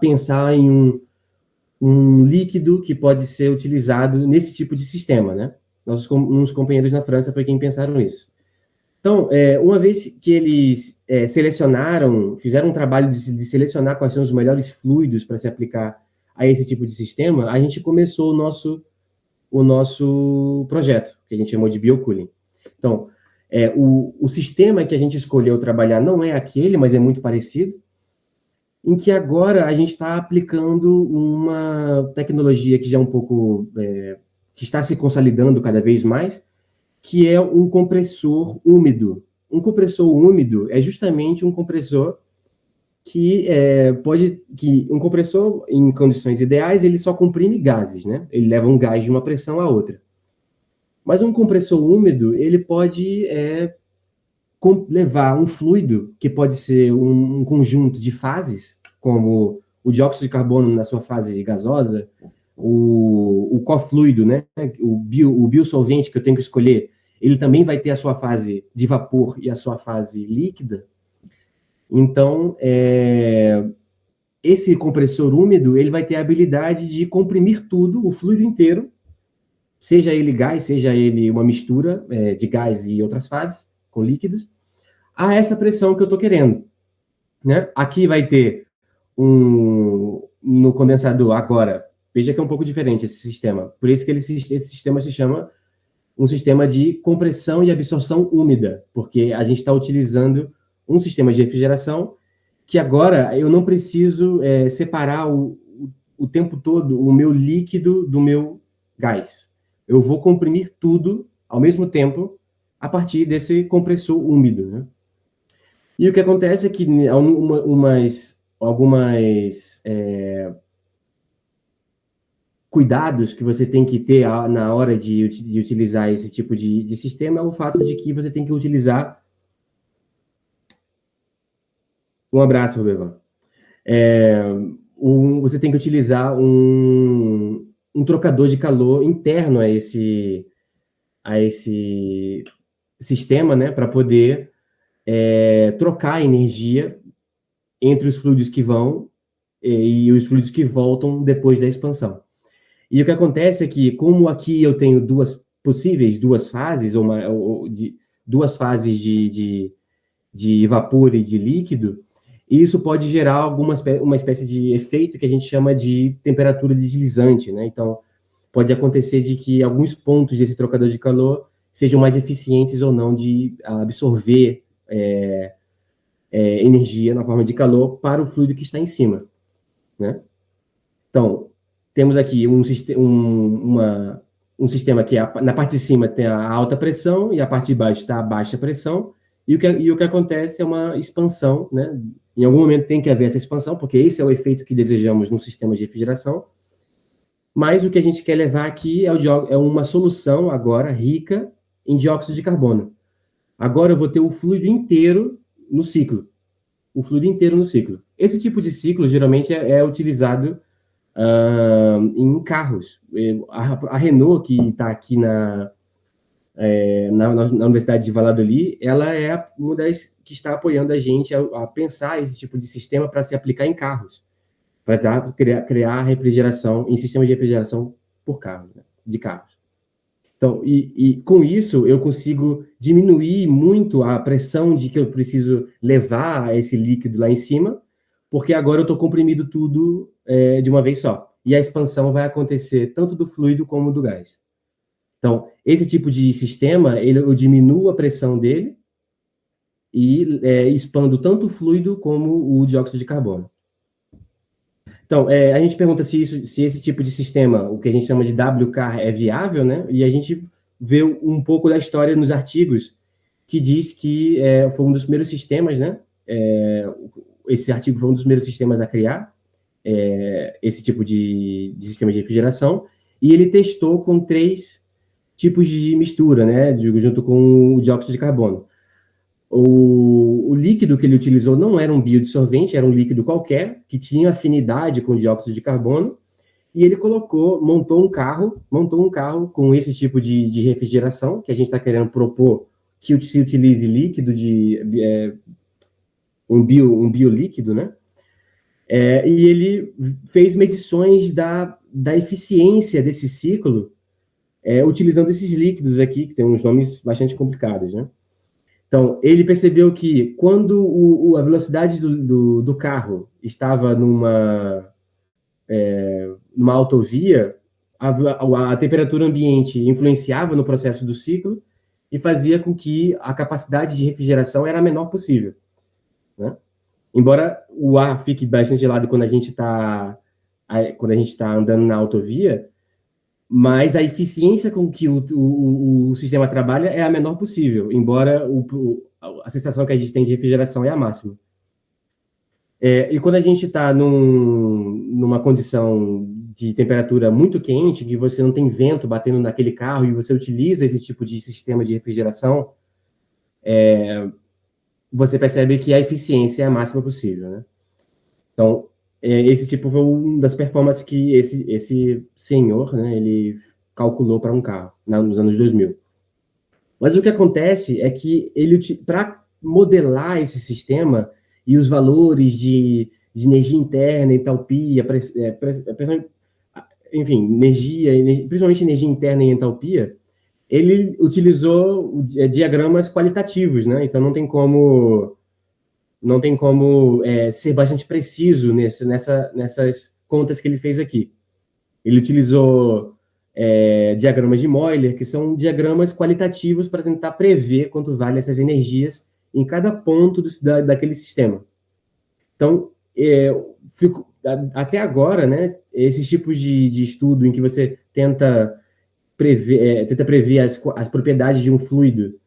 [SPEAKER 1] pensar em um líquido que pode ser utilizado nesse tipo de sistema, né? Uns companheiros na França foi quem pensaram isso. Então, uma vez que eles fizeram um trabalho de selecionar quais são os melhores fluidos para se aplicar a esse tipo de sistema, a gente começou o nosso projeto, que a gente chamou de biocooling. Então, o sistema que a gente escolheu trabalhar não é aquele, mas é muito parecido, em que agora a gente está aplicando uma tecnologia que já é um pouco... que está se consolidando cada vez mais, que é um compressor úmido. Um compressor úmido é justamente um compressor um compressor, em condições ideais, ele só comprime gases, né? Ele leva um gás de uma pressão a outra. Mas um compressor úmido, ele pode levar um fluido, que pode ser um conjunto de fases, como o dióxido de carbono na sua fase gasosa, o cofluido, né? O biosolvente que eu tenho que escolher, ele também vai ter a sua fase de vapor e a sua fase líquida. Então, esse compressor úmido, ele vai ter a habilidade de comprimir tudo, o fluido inteiro, seja ele gás, seja ele uma mistura de gás e outras fases, com líquidos, a essa pressão que eu estou querendo, né? Aqui vai ter no condensador agora, veja que é um pouco diferente esse sistema, por isso que esse sistema se chama um sistema de compressão e absorção úmida, porque a gente está utilizando um sistema de refrigeração que agora eu não preciso separar o tempo todo o meu líquido do meu gás. Eu vou comprimir tudo ao mesmo tempo a partir desse compressor úmido, né? E o que acontece é que algumas cuidados que você tem que ter na hora de utilizar esse tipo de sistema é o fato de que você tem que utilizar... Um abraço, Rubevan. Você tem que utilizar um trocador de calor interno a esse sistema, né, para poder trocar a energia entre os fluidos que vão e os fluidos que voltam depois da expansão. E o que acontece é que, como aqui eu tenho duas fases, duas fases de vapor e de líquido, isso pode gerar uma espécie de efeito que a gente chama de temperatura deslizante, né? Então, pode acontecer de que alguns pontos desse trocador de calor sejam mais eficientes ou não de absorver energia na forma de calor para o fluido que está em cima, né? Então, temos aqui um sistema que na parte de cima tem a alta pressão e a parte de baixo está a baixa pressão, e o que acontece é uma expansão, né? Em algum momento tem que haver essa expansão, porque esse é o efeito que desejamos no sistema de refrigeração. Mas o que a gente quer levar aqui é uma solução agora rica em dióxido de carbono. Agora eu vou ter o fluido inteiro no ciclo. O fluido inteiro no ciclo. Esse tipo de ciclo geralmente é utilizado em carros. A Renault, que está aqui na Universidade de Valladolid, ela é uma das que está apoiando a gente a pensar esse tipo de sistema para se aplicar em carros, para criar refrigeração, em sistemas de refrigeração por carro, né, de carros. Então, e com isso, eu consigo diminuir muito a pressão de que eu preciso levar esse líquido lá em cima, porque agora eu estou comprimindo tudo de uma vez só. E a expansão vai acontecer tanto do fluido como do gás. Então, esse tipo de sistema, eu diminuo a pressão dele e expando tanto o fluido como o dióxido de carbono. Então, a gente pergunta se esse tipo de sistema, o que a gente chama de WCAR, é viável, né? E a gente vê um pouco da história nos artigos que diz que foi um dos primeiros sistemas, né? Esse artigo foi um dos primeiros sistemas a criar esse tipo de sistema de refrigeração, e ele testou com 3 tipos de mistura, né? Junto com o dióxido de carbono. O líquido que ele utilizou não era um biodissolvente, era um líquido qualquer, que tinha afinidade com o dióxido de carbono, e ele montou um carro com esse tipo de refrigeração, que a gente está querendo propor que se utilize líquido um biolíquido, né? E ele fez medições da eficiência desse ciclo, utilizando esses líquidos aqui, que tem uns nomes bastante complicados, né? Então, ele percebeu que quando a velocidade do carro estava numa autovia, a temperatura ambiente influenciava no processo do ciclo e fazia com que a capacidade de refrigeração era a menor possível, né? Embora o ar fique bastante gelado quando a gente está andando na autovia, mas a eficiência com que o sistema trabalha é a menor possível, embora a sensação que a gente tem de refrigeração é a máxima. E quando a gente está numa condição de temperatura muito quente, que você não tem vento batendo naquele carro e você utiliza esse tipo de sistema de refrigeração, você percebe que a eficiência é a máxima possível, né? Então, esse tipo foi uma das performances que esse senhor, né, ele calculou para um carro, nos anos 2000. Mas o que acontece é que para modelar esse sistema e os valores de energia interna, entalpia, enfim, principalmente energia interna e entalpia, ele utilizou diagramas qualitativos, né? Então não tem como ser bastante preciso nessas contas que ele fez aqui. Ele utilizou diagramas de Euler, que são diagramas qualitativos para tentar prever quanto vale essas energias em cada ponto daquele sistema. Então, até agora, né, esses tipos de estudo em que você tenta prever as propriedades de um fluido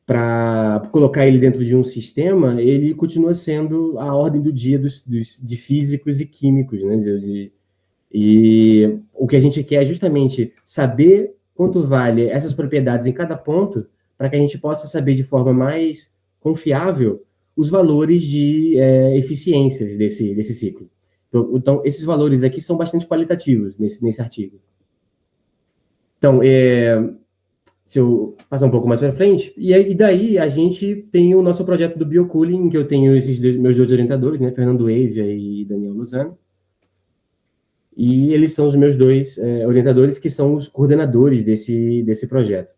[SPEAKER 1] para colocar ele dentro de um sistema, ele continua sendo a ordem do dia de físicos e químicos, né? E o que a gente quer é justamente saber quanto vale essas propriedades em cada ponto, para que a gente possa saber de forma mais confiável os valores de eficiências desse ciclo. Então, esses valores aqui são bastante qualitativos nesse artigo. Então, se eu passar um pouco mais para frente, e daí a gente tem o nosso projeto do Biocooling, em que eu tenho meus dois orientadores, né, Fernando Eivia e Daniel Lozano, e eles são os meus dois orientadores, que são os coordenadores desse projeto.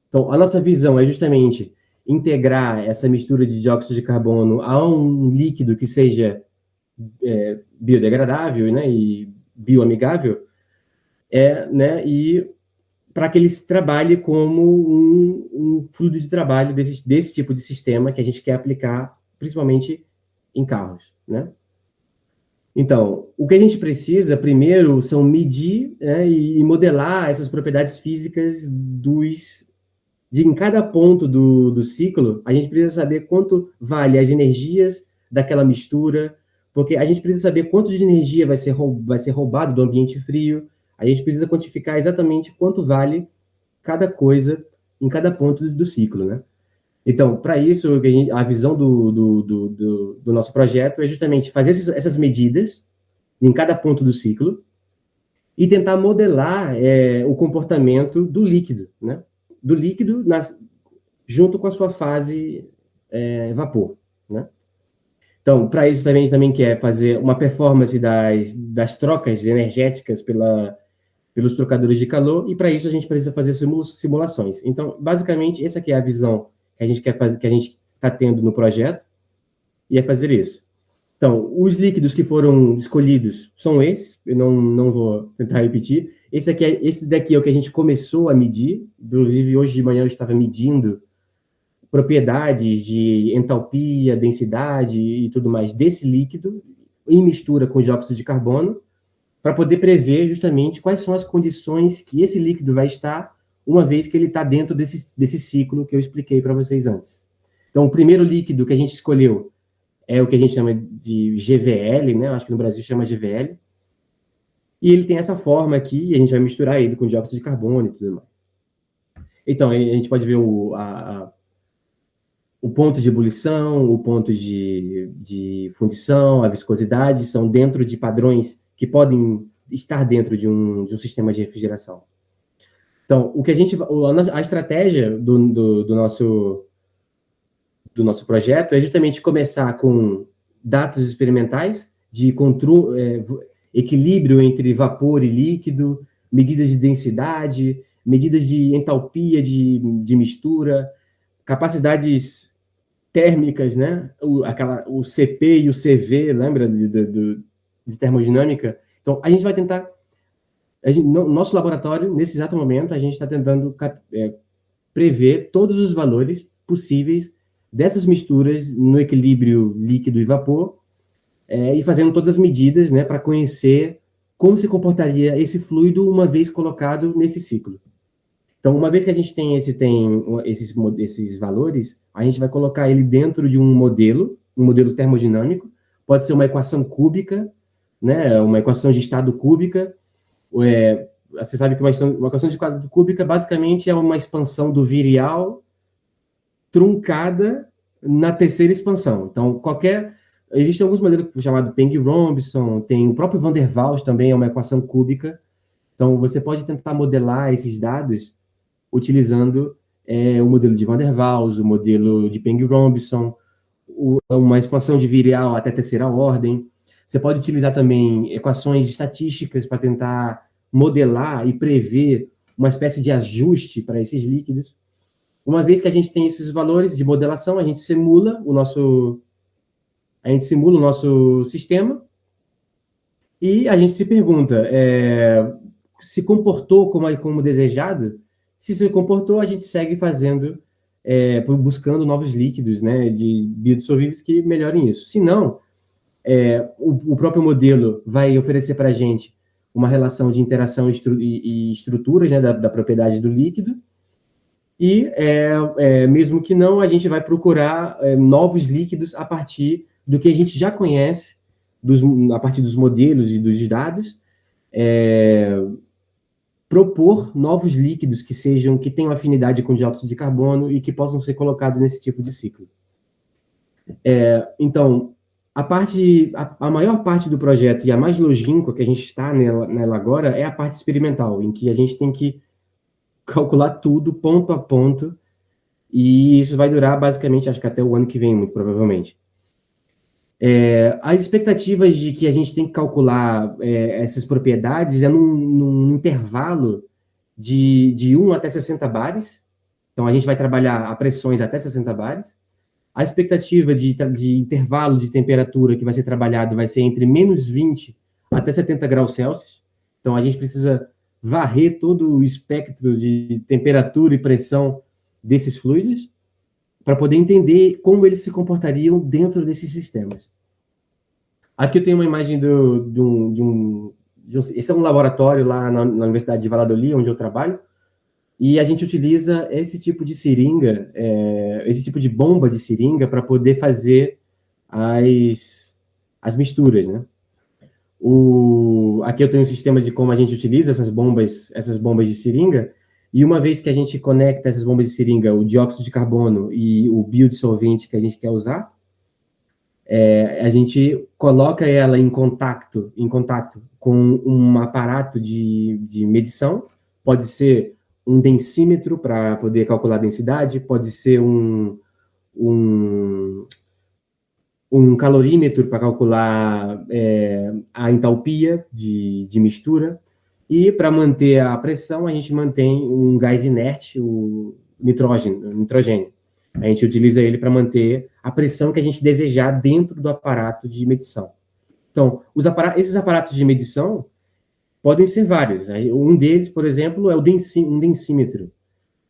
[SPEAKER 1] Então, a nossa visão é justamente integrar essa mistura de dióxido de carbono a um líquido que seja biodegradável, né, e bioamigável, né, e para que ele trabalhe como um fluido de trabalho desse tipo de sistema que a gente quer aplicar, principalmente em carros, né? Então, o que a gente precisa, primeiro, são medir, né, e modelar essas propriedades físicas em cada ponto do ciclo. A gente precisa saber quanto vale as energias daquela mistura, porque a gente precisa saber quanto de energia vai ser roubado do ambiente frio. A gente precisa quantificar exatamente quanto vale cada coisa em cada ponto do ciclo, né? Então, para isso, a visão do nosso projeto é justamente fazer essas medidas em cada ponto do ciclo e tentar modelar o comportamento do líquido, né? Do líquido junto com a sua fase vapor, né? Então, para isso também a gente também quer fazer uma performance das trocas energéticas pelos trocadores de calor, e para isso a gente precisa fazer simulações. Então, basicamente, essa aqui é a visão que a gente quer fazer, que a gente está tendo no projeto, e é fazer isso. Então, os líquidos que foram escolhidos são esses, eu não vou tentar repetir. Esse daqui é o que a gente começou a medir, inclusive hoje de manhã eu estava medindo propriedades de entalpia, densidade e tudo mais desse líquido, em mistura com dióxido de carbono, para poder prever justamente quais são as condições que esse líquido vai estar uma vez que ele está dentro desse ciclo que eu expliquei para vocês antes. Então, o primeiro líquido que a gente escolheu é o que a gente chama de GVL, né? Eu acho que no Brasil chama GVL. E ele tem essa forma aqui, e a gente vai misturar ele com dióxido de carbono e tudo mais. Então, a gente pode ver o ponto de ebulição, o ponto de fundição, a viscosidade, são dentro de padrões que podem estar dentro de um sistema de refrigeração. Então, a estratégia do nosso projeto é justamente começar com dados experimentais de equilíbrio entre vapor e líquido, medidas de densidade, medidas de entalpia de mistura, capacidades térmicas, né? O CP e o CV, lembra de termodinâmica? Então, a gente vai tentar... no nosso laboratório, nesse exato momento, a gente está tentando prever todos os valores possíveis dessas misturas no equilíbrio líquido e vapor, e fazendo todas as medidas, né, para conhecer como se comportaria esse fluido uma vez colocado nesse ciclo. Então, uma vez que a gente tem esses valores, a gente vai colocar ele dentro de um modelo termodinâmico, pode ser uma equação cúbica, né? Uma equação de estado cúbica. Você sabe que uma equação de estado cúbica basicamente é uma expansão do virial truncada na terceira expansão. Então, existem alguns modelos chamados Peng-Robinson, tem o próprio Van der Waals também, é uma equação cúbica. Então, você pode tentar modelar esses dados utilizando o modelo de Van der Waals, o modelo de Peng-Robinson, uma expansão de virial até terceira ordem. Você pode utilizar também equações estatísticas para tentar modelar e prever uma espécie de ajuste para esses líquidos. Uma vez que a gente tem esses valores de modelação, a gente simula o nosso sistema e a gente se pergunta se comportou como desejado. Se se comportou, a gente segue buscando novos líquidos, né, de biodissolvíveis que melhorem isso. Se não, o próprio modelo vai oferecer para a gente uma relação de interação e estruturas, né, da propriedade do líquido, e mesmo que não, a gente vai procurar novos líquidos a partir do que a gente já conhece, a partir dos modelos e dos dados, propor novos líquidos que tenham afinidade com dióxido de carbono e que possam ser colocados nesse tipo de ciclo. Então, a maior parte do projeto e a mais longínqua que a gente está nela agora é a parte experimental, em que a gente tem que calcular tudo ponto a ponto, e isso vai durar basicamente, acho que até o ano que vem, muito provavelmente. As expectativas de que a gente tem que calcular essas propriedades num intervalo de 1 até 60 bares. Então, a gente vai trabalhar a pressões até 60 bares. A expectativa de intervalo de temperatura que vai ser trabalhado vai ser entre menos 20 até 70 graus Celsius. Então, a gente precisa varrer todo o espectro de temperatura e pressão desses fluidos para poder entender como eles se comportariam dentro desses sistemas. Aqui eu tenho uma imagem esse é um laboratório lá na Universidade de Valladolid, onde eu trabalho, e a gente utiliza esse tipo de seringa, esse tipo de bomba de seringa para poder fazer as misturas, né? Aqui eu tenho um sistema de como a gente utiliza essas bombas de seringa, e uma vez que a gente conecta essas bombas de seringa, o dióxido de carbono e o biodissolvente que a gente quer usar, a gente coloca ela em contato com um aparato de medição. Pode ser um densímetro para poder calcular a densidade, pode ser um calorímetro para calcular a entalpia de mistura. E para manter a pressão, a gente mantém um gás inerte, o nitrogênio. A gente utiliza ele para manter a pressão que a gente desejar dentro do aparato de medição. Então, esses aparatos de medição podem ser vários. Um deles, por exemplo, é um densímetro.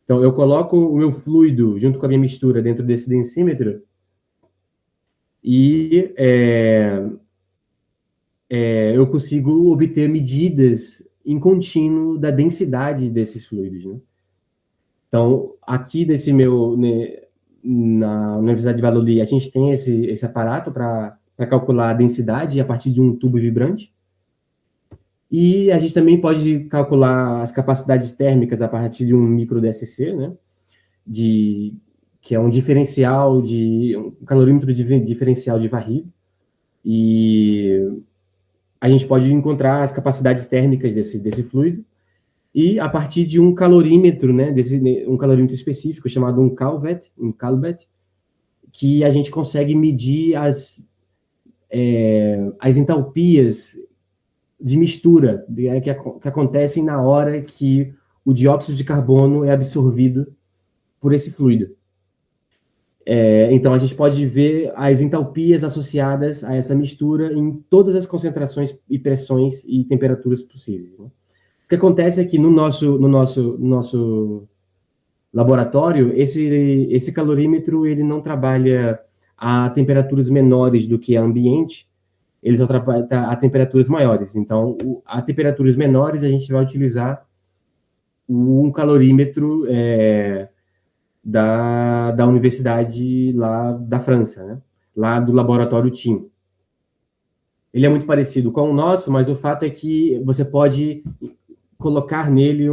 [SPEAKER 1] Então, eu coloco o meu fluido junto com a minha mistura dentro desse densímetro e eu consigo obter medidas em contínuo da densidade desses fluidos, né? Então, aqui na Universidade de Valladolid, a gente tem esse aparato para calcular a densidade a partir de um tubo vibrante. E a gente também pode calcular as capacidades térmicas a partir de um micro DSC, né? Que é um diferencial um calorímetro diferencial de varrido. E a gente pode encontrar as capacidades térmicas desse fluido. E a partir de um calorímetro, né, um calorímetro específico chamado um Calvet, que a gente consegue medir as entalpias de mistura que acontecem na hora que o dióxido de carbono é absorvido por esse fluido. Então, a gente pode ver as entalpias associadas a essa mistura em todas as concentrações e pressões e temperaturas possíveis, né? O que acontece é que no nosso laboratório, esse calorímetro ele não trabalha a temperaturas menores do que a ambiente, ele só trabalha a temperaturas maiores. Então, a temperaturas menores, a gente vai utilizar um calorímetro da universidade lá da França, né? Lá do laboratório TIM. ele é muito parecido com o nosso, mas o fato é que você pode colocar nele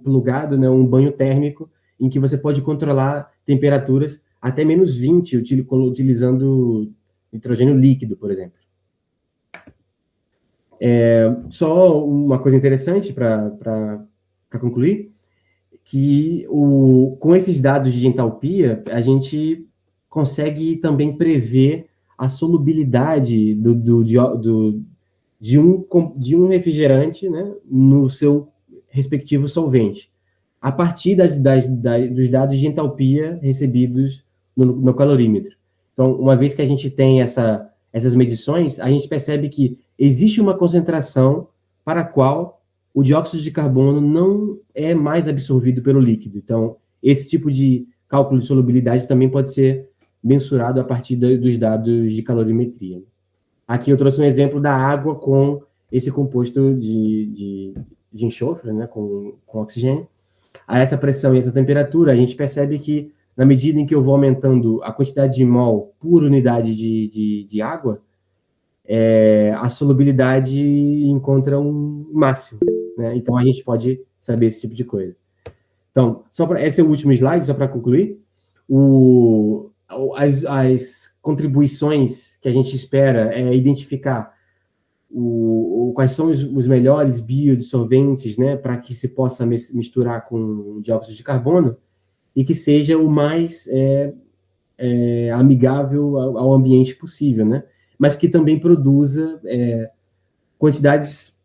[SPEAKER 1] plugado, né, um banho térmico, em que você pode controlar temperaturas até menos 20, utilizando nitrogênio líquido, por exemplo. Só uma coisa interessante para concluir, que com esses dados de entalpia, a gente consegue também prever a solubilidade de um refrigerante, né, no seu respectivo solvente, a partir dos dados de entalpia recebidos no calorímetro. Então, uma vez que a gente tem essas medições, a gente percebe que existe uma concentração para a qual o dióxido de carbono não é mais absorvido pelo líquido. Então, esse tipo de cálculo de solubilidade também pode ser mensurado a partir dos dados de calorimetria. Aqui eu trouxe um exemplo da água com esse composto de enxofre, né, com oxigênio. A essa pressão e essa temperatura, a gente percebe que, na medida em que eu vou aumentando a quantidade de mol por unidade de água, a solubilidade encontra um máximo, né? Então, a gente pode saber esse tipo de coisa. Então, esse é o último slide, só para concluir. As contribuições que a gente espera é identificar quais são os melhores biodissolventes, né, para que se possa misturar com dióxido de carbono e que seja o mais amigável ao ambiente possível, né, mas que também produza quantidades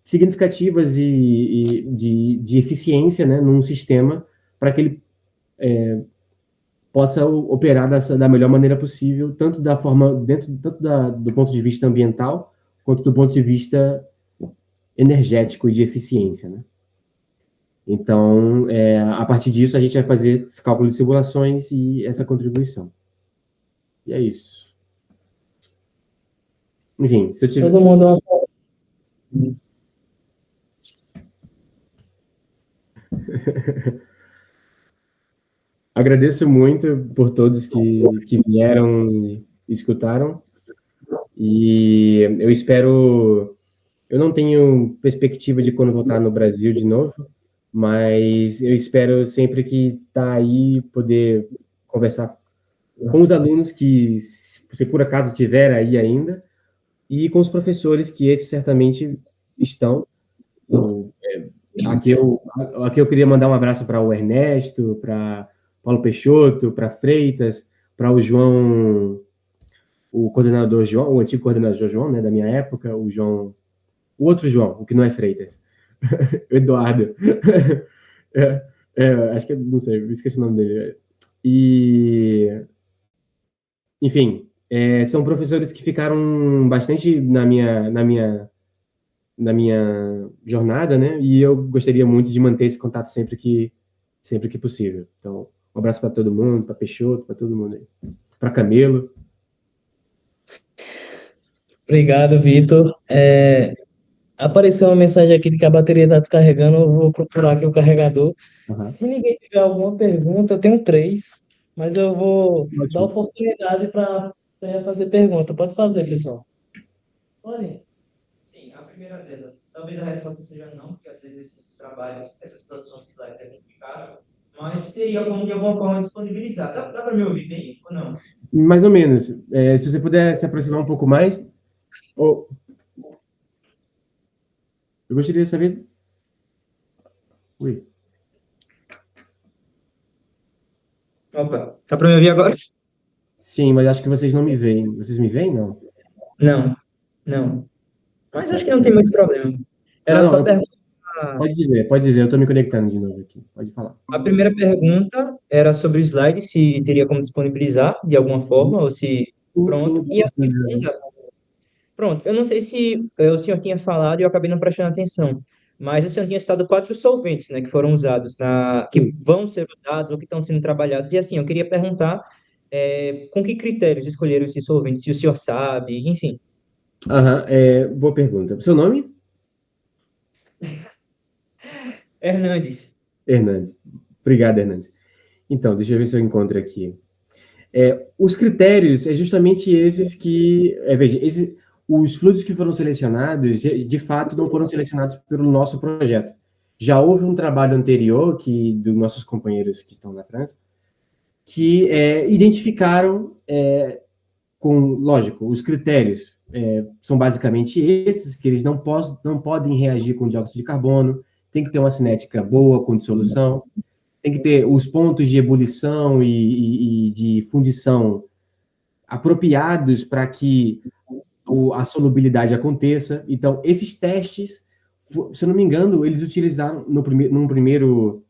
[SPEAKER 1] significativas de eficiência, né, num sistema para que ele possa operar da melhor maneira possível, tanto do ponto de vista ambiental, quanto do ponto de vista energético e de eficiência, né? Então, a partir disso, a gente vai fazer esse cálculo de simulações e essa contribuição. E é isso. Enfim, se eu tiver...
[SPEAKER 2] Todo mundo...
[SPEAKER 1] Agradeço muito por todos que vieram e escutaram. E eu espero... Eu não tenho perspectiva de quando voltar no Brasil de novo, mas eu espero sempre que tá aí poder conversar com os alunos que, se por acaso tiver aí ainda, e com os professores que esses certamente estão. Aqui eu queria mandar um abraço para o Ernesto, para Paulo Peixoto, para Freitas, para o João, o coordenador João, o antigo coordenador João, né, da minha época, o outro João, o que não é Freitas, o Eduardo. Acho que, não sei, esqueci o nome dele. E, enfim, são professores que ficaram bastante na minha jornada, né? E eu gostaria muito de manter esse contato sempre que possível. Então, um abraço para todo mundo, para Peixoto, para todo mundo aí. Para Camelo.
[SPEAKER 2] Obrigado, Vitor. Apareceu uma mensagem aqui de que a bateria está descarregando, eu vou procurar aqui o carregador.
[SPEAKER 1] Uhum.
[SPEAKER 2] Se ninguém tiver alguma pergunta, eu tenho 3, mas eu vou
[SPEAKER 1] Ótimo.
[SPEAKER 2] dar oportunidade para fazer pergunta. Pode fazer, pessoal.
[SPEAKER 5] Olha, sim, a primeira delas, talvez a resposta seja não, porque às vezes esses trabalhos, essas traduções de slide é muito caro, mas teria como de alguma forma disponibilizar. Dá para me ouvir bem ou não?
[SPEAKER 1] Mais ou menos. Se você puder se aproximar um pouco mais. Eu gostaria de saber... Oi.
[SPEAKER 5] Opa, dá para me ouvir agora?
[SPEAKER 1] Sim, mas acho que vocês não me veem. Vocês me veem, não?
[SPEAKER 5] Não. Mas acho que não tem muito problema. Era
[SPEAKER 1] Não,
[SPEAKER 5] só perguntar.
[SPEAKER 1] Pode dizer. Eu estou me conectando de novo aqui. Pode falar.
[SPEAKER 5] A primeira pergunta era sobre o slide, se teria como disponibilizar de alguma forma, ou se... Pronto. E a segunda... Pronto, eu não sei se o senhor tinha falado e eu acabei não prestando atenção, mas o senhor tinha citado 4 solventes, né, que foram usados, que vão ser usados ou que estão sendo trabalhados. E assim, eu queria perguntar com que critérios escolheram esses solventes, se o senhor sabe, enfim.
[SPEAKER 1] Boa pergunta. Seu nome?
[SPEAKER 5] Hernandes.
[SPEAKER 1] Hernandes. Obrigado, Hernandes. Então, deixa eu ver se eu encontro aqui. Os critérios é justamente esses que... veja, os fluidos que foram selecionados, de fato, não foram selecionados pelo nosso projeto. Já houve um trabalho anterior dos nossos companheiros que estão na França, que identificaram, lógico, os critérios são basicamente esses, que eles não podem reagir com dióxido de carbono, tem que ter uma cinética boa com dissolução, tem que ter os pontos de ebulição e de fundição apropriados para que a solubilidade aconteça. Então, esses testes, se eu não me engano, eles utilizaram num primeiro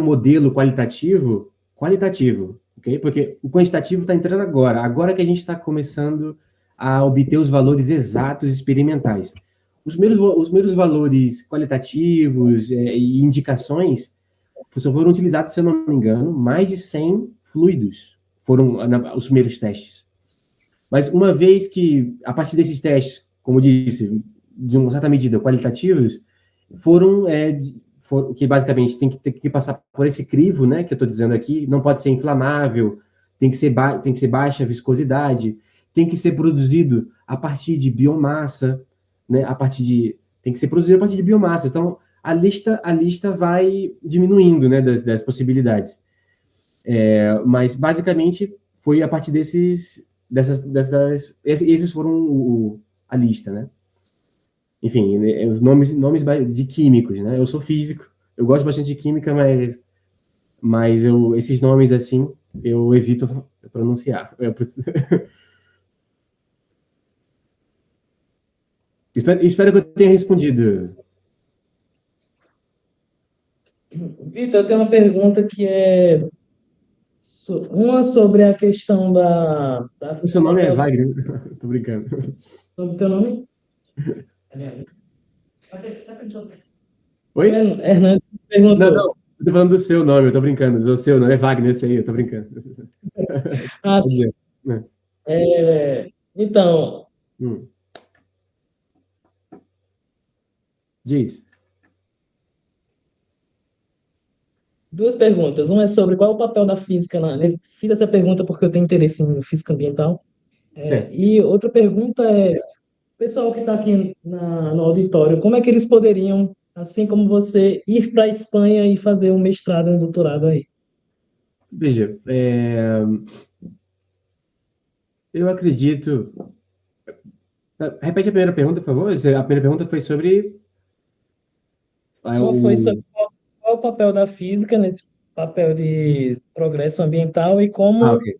[SPEAKER 1] modelo qualitativo, ok? Porque o quantitativo está entrando agora que a gente está começando a obter os valores exatos experimentais. Os primeiros valores qualitativos e indicações foram utilizados, se eu não me engano, mais de 100 fluidos foram os primeiros testes. Mas uma vez que, a partir desses testes, como eu disse, de uma certa medida qualitativos, foram que basicamente tem que passar por esse crivo, né, que eu estou dizendo aqui, não pode ser inflamável, tem que ser baixa viscosidade, tem que ser produzido a partir de biomassa, né, tem que ser produzido a partir de biomassa. Então, a lista vai diminuindo, né, das possibilidades. Mas, basicamente, foi a partir esses foram a lista, né? Enfim, os nomes de químicos, né? Eu sou físico, eu gosto bastante de química, mas esses nomes, assim, eu evito pronunciar. Espero que eu tenha respondido.
[SPEAKER 2] Vitor, eu tenho uma pergunta que é uma sobre a questão da
[SPEAKER 1] O seu nome é Wagner? Tô brincando.
[SPEAKER 2] Sobre o teu nome?
[SPEAKER 1] Oi?
[SPEAKER 2] Hernandes perguntou.
[SPEAKER 1] Não, eu tô falando do seu nome, eu tô brincando. O seu nome é Wagner, esse aí, eu tô brincando.
[SPEAKER 2] Pode
[SPEAKER 1] dizer.
[SPEAKER 2] Então,
[SPEAKER 1] Diz.
[SPEAKER 2] duas perguntas. Uma é sobre qual é o papel da física. Eu fiz essa pergunta porque eu tenho interesse em física ambiental. E outra pergunta é, o pessoal que está aqui no auditório, como é que eles poderiam, assim como você, ir para a Espanha e fazer um mestrado e um doutorado aí?
[SPEAKER 1] Veja, eu acredito... Repete a primeira pergunta, por favor. A primeira pergunta foi sobre...
[SPEAKER 2] Qual é o papel da física nesse papel de progresso ambiental e como
[SPEAKER 1] ok.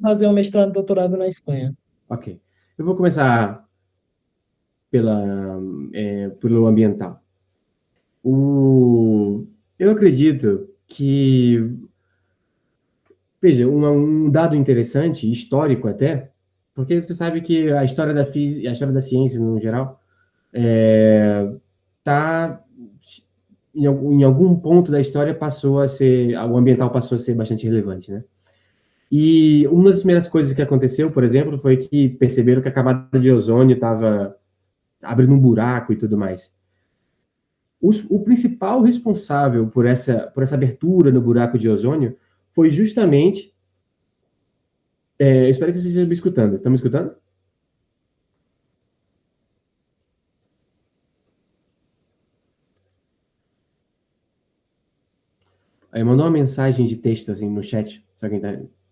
[SPEAKER 2] fazer um mestrado e doutorado na Espanha?
[SPEAKER 1] Ok. Eu vou começar pelo ambiental. Eu acredito que... Veja, um dado interessante, histórico até, porque você sabe que a história da física, a história da ciência, no geral, em algum ponto da história o ambiental passou a ser bastante relevante, né? E uma das primeiras coisas que aconteceu, por exemplo, foi que perceberam que a camada de ozônio estava abrindo um buraco e tudo mais. O principal responsável por essa abertura no buraco de ozônio foi justamente... espero que vocês estejam me escutando. Estão me escutando? Aí mandou uma mensagem de texto assim no chat,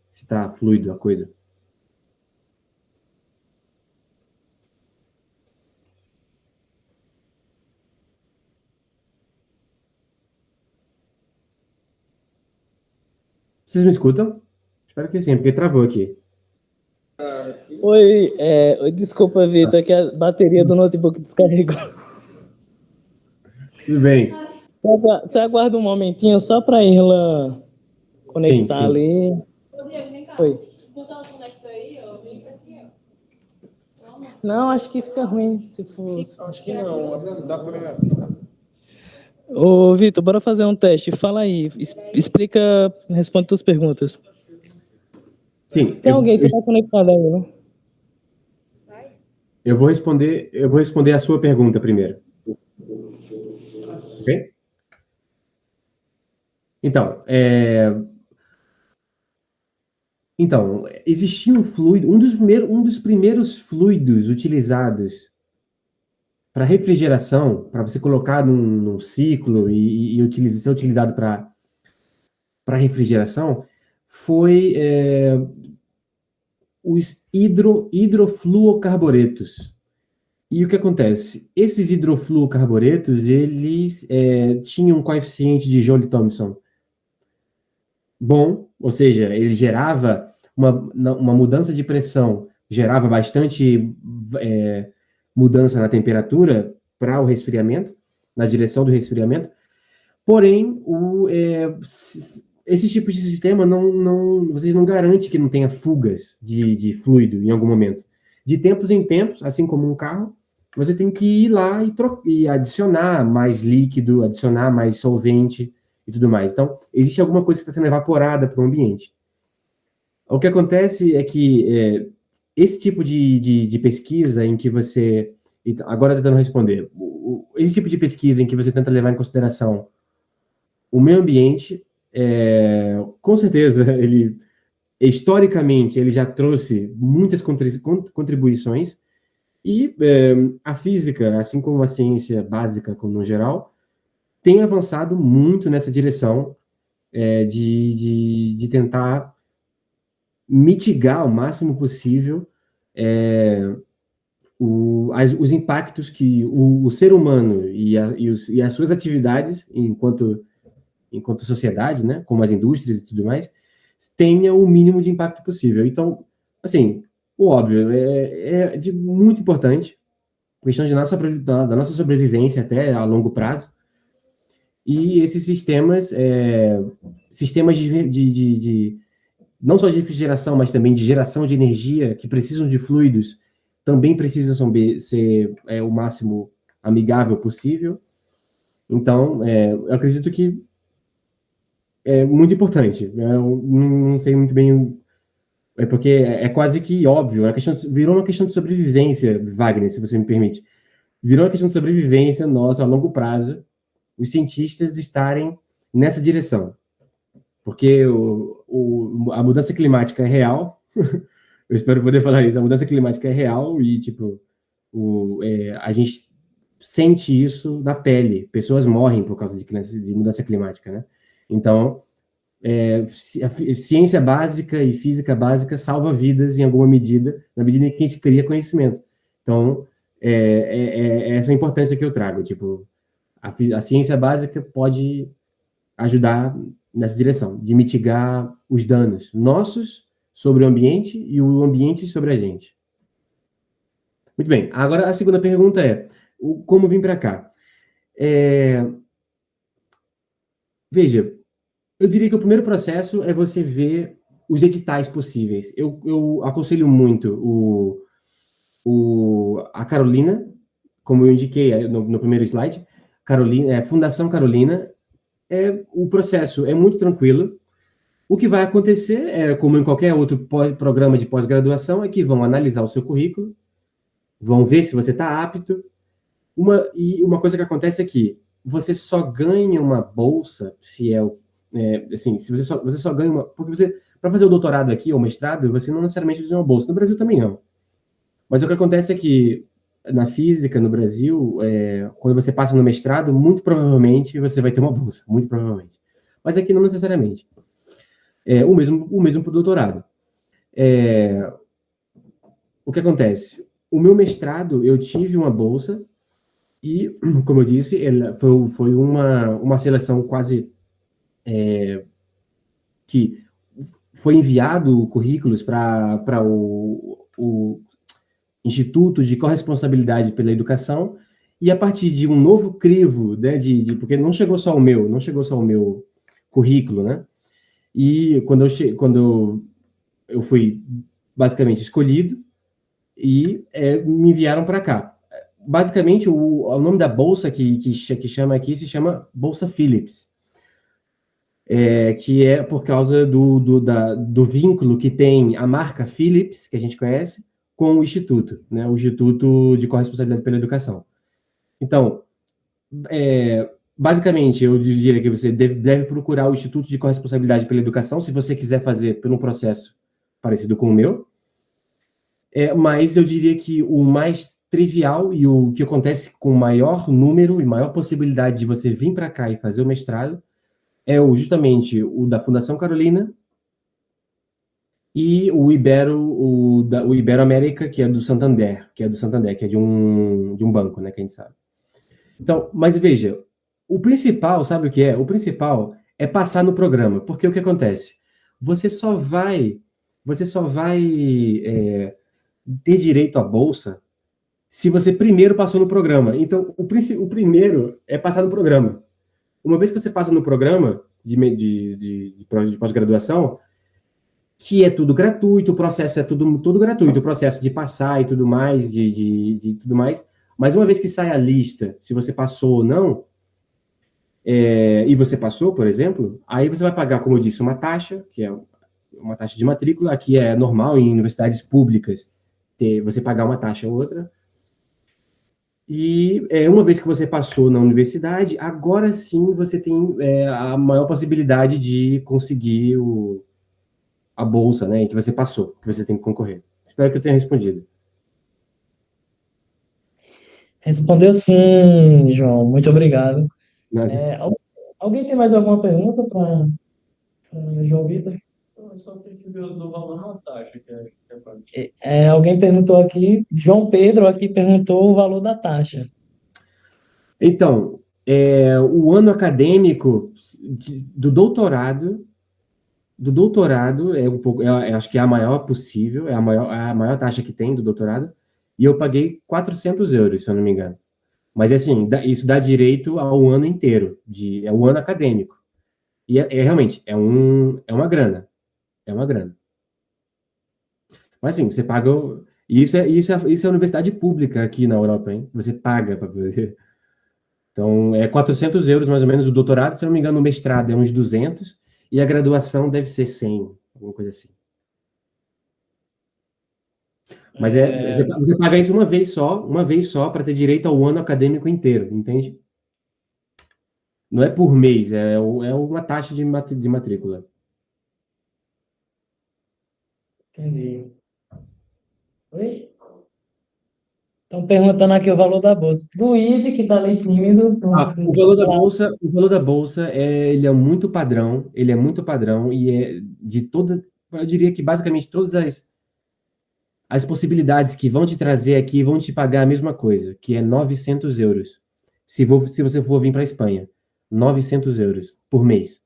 [SPEAKER 1] se tá fluido a coisa. Vocês me escutam? Espero que sim, porque travou aqui.
[SPEAKER 2] Oi, desculpa, Vitor, é que a bateria do notebook descarregou.
[SPEAKER 1] Tudo bem.
[SPEAKER 2] Você aguarda um momentinho só para ela conectar
[SPEAKER 1] Sim.
[SPEAKER 2] ali. Oi. Não, acho que fica ruim se for.
[SPEAKER 6] Acho que não, dá pra...
[SPEAKER 2] Ô, Vitor, bora fazer um teste. Fala aí, explica, responde tuas perguntas.
[SPEAKER 1] Sim.
[SPEAKER 2] Tem alguém que está conectado aí, né?
[SPEAKER 1] Eu vou responder a sua pergunta primeiro. Ok? Então, Então, existia um fluido, um dos primeiros fluidos utilizados para refrigeração, para você colocar num ciclo e ser utilizado para refrigeração, foi os hidrofluocarburetos. E o que acontece? Esses hidrofluocarburetos, eles tinham um coeficiente de Joule-Thomson bom, ou seja, ele gerava uma mudança de pressão, gerava bastante mudança na temperatura para o resfriamento, na direção do resfriamento, porém, esses tipos de sistema vocês não garantem que não tenha fugas de fluido em algum momento. De tempos em tempos, assim como um carro, você tem que ir lá e adicionar mais líquido, adicionar mais solvente e tudo mais. Então, existe alguma coisa que está sendo evaporada para o ambiente. O que acontece é que esse tipo de pesquisa em que você... Agora tentando responder. Esse tipo de pesquisa em que você tenta levar em consideração o meio ambiente, com certeza, historicamente, ele já trouxe muitas contribuições e a física, assim como a ciência básica, como no geral, tem avançado muito nessa direção de tentar mitigar o máximo possível os impactos que o ser humano e as suas atividades enquanto sociedade, né, como as indústrias e tudo mais, tenha o mínimo de impacto possível. Então, assim, o óbvio é muito importante, questão da nossa sobrevivência até a longo prazo, e esses sistemas de não só de refrigeração, mas também de geração de energia, que precisam de fluidos, também precisam ser o máximo amigável possível. Então, eu acredito que é muito importante. Eu não sei muito bem, porque é quase que óbvio. Virou uma questão de sobrevivência, Wagner, se você me permite. Virou uma questão de sobrevivência nossa a longo prazo, os cientistas estarem nessa direção. Porque a mudança climática é real. Eu espero poder falar isso. A mudança climática é real e, tipo, a gente sente isso na pele. Pessoas morrem por causa de mudança climática, né? Então, ciência básica e física básica salva vidas em alguma medida, na medida em que a gente cria conhecimento. Então, essa importância que eu trago. Tipo, a ciência básica pode ajudar nessa direção, de mitigar os danos nossos sobre o ambiente e o ambiente sobre a gente. Muito bem. Agora, a segunda pergunta é, como vim para cá? Veja, eu diria que o primeiro processo é você ver os editais possíveis. Eu aconselho muito a Carolina, como eu indiquei no primeiro slide, Fundação Carolina. O processo é muito tranquilo. O que vai acontecer, como em qualquer outro programa de pós-graduação, é que vão analisar o seu currículo, vão ver se você está apto. Uma coisa que acontece é que você só ganha uma bolsa se se você só ganha uma... Porque para fazer o doutorado aqui, ou mestrado, você não necessariamente precisa de uma bolsa. No Brasil também não. Mas o que acontece é que na física, no Brasil, quando você passa no mestrado, muito provavelmente você vai ter uma bolsa, muito provavelmente. Mas aqui não necessariamente. O mesmo para o doutorado. O que acontece? O meu mestrado, eu tive uma bolsa e, como eu disse, foi uma seleção quase que foi enviado currículos para o Instituto de Corresponsabilidade pela Educação, e a partir de um novo crivo, né, porque não chegou só o meu currículo, né? E quando eu fui basicamente escolhido e me enviaram para cá. Basicamente, o nome da bolsa que chama aqui se chama Bolsa Phillips, que é por causa do vínculo que tem a marca Philips, que a gente conhece, com o Instituto, né, o Instituto de Corresponsabilidade pela Educação. Então, basicamente, eu diria que você deve procurar o Instituto de Corresponsabilidade pela Educação, se você quiser fazer por um processo parecido com o meu, mas eu diria que o mais trivial e o que acontece com maior número e maior possibilidade de você vir para cá e fazer o mestrado é justamente o da Fundação Carolina e o Ibero-América, que é do Santander, que é de um banco, né, que a gente sabe. Então, mas veja, o principal, sabe o que é? O principal é passar no programa, porque o que acontece? Você só vai ter direito à bolsa se você primeiro passou no programa. Então, o primeiro é passar no programa. Uma vez que você passa no programa de pós-graduação, que é tudo gratuito, o processo é tudo gratuito, o processo de passar e tudo mais, de tudo mais, mas uma vez que sai a lista, se você passou ou não, e você passou, por exemplo, aí você vai pagar, como eu disse, uma taxa, que é uma taxa de matrícula, que é normal em universidades públicas, você pagar uma taxa ou outra, e uma vez que você passou na universidade, agora sim você tem a maior possibilidade de conseguir a bolsa, né, que você passou, que você tem que concorrer. Espero que eu tenha respondido.
[SPEAKER 2] Respondeu sim, João. Muito obrigado.
[SPEAKER 1] Nada.
[SPEAKER 2] Alguém tem mais alguma pergunta para João Vitor?
[SPEAKER 6] Eu só tenho que ver do valor na taxa que é pago.
[SPEAKER 2] Alguém perguntou aqui, João Pedro aqui perguntou o valor da taxa.
[SPEAKER 1] Então, o ano acadêmico do doutorado é um pouco, acho que é a maior possível, é a maior taxa que tem do doutorado, e eu paguei 400 euros, se eu não me engano. Mas, assim, isso dá direito ao ano inteiro, é o ano acadêmico. E realmente, é uma grana. É uma grana. Mas, assim, você paga... Isso é universidade pública aqui na Europa, hein? Você paga para fazer... Então, é 400 euros, mais ou menos, o doutorado. Se eu não me engano, o mestrado é uns 200, e a graduação deve ser 100, alguma coisa assim. Mas você paga isso uma vez só, para ter direito ao ano acadêmico inteiro, entende? Não é por mês, é uma taxa de matrícula.
[SPEAKER 2] Entendi. Oi? Estão perguntando aqui o valor da bolsa. Luiz, que está ali tímido.
[SPEAKER 1] O valor da bolsa ele é muito padrão, e é de toda, eu diria que basicamente todas as possibilidades que vão te trazer aqui vão te pagar a mesma coisa, que é 900 euros. Se você for vir para a Espanha, 900 euros por mês.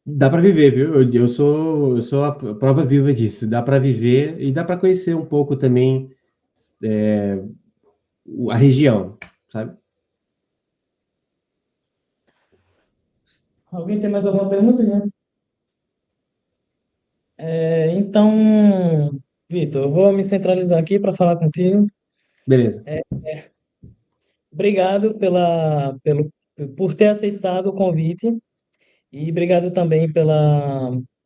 [SPEAKER 1] Dá para viver, viu? Eu sou a prova viva disso. Dá para viver e dá para conhecer um pouco também a região, sabe?
[SPEAKER 2] Alguém tem mais alguma pergunta, né? Então, Vitor, eu vou me centralizar aqui para falar contigo.
[SPEAKER 1] Beleza.
[SPEAKER 2] Obrigado por ter aceitado o convite e obrigado também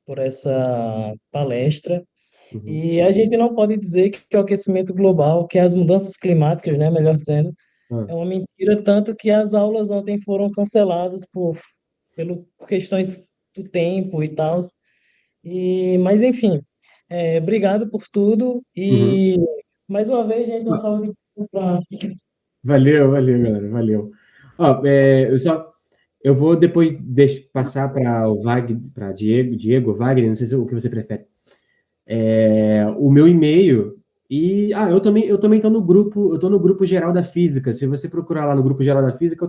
[SPEAKER 2] por essa palestra.
[SPEAKER 1] Uhum.
[SPEAKER 2] E a gente não pode dizer que o aquecimento global, que as mudanças climáticas, né, melhor dizendo, é uma mentira, tanto que as aulas ontem foram canceladas por questões do tempo e tal. Mas, enfim, obrigado por tudo e, mais uma vez, gente, uma salva de palmas para...
[SPEAKER 1] Valeu, galera, valeu. Ó, eu vou depois passar para o Wagner, para Diego, Wagner, não sei o que você prefere. O meu e-mail e eu também estou no grupo, eu estou no grupo geral da física. Se você procurar lá no grupo geral da física, eu tô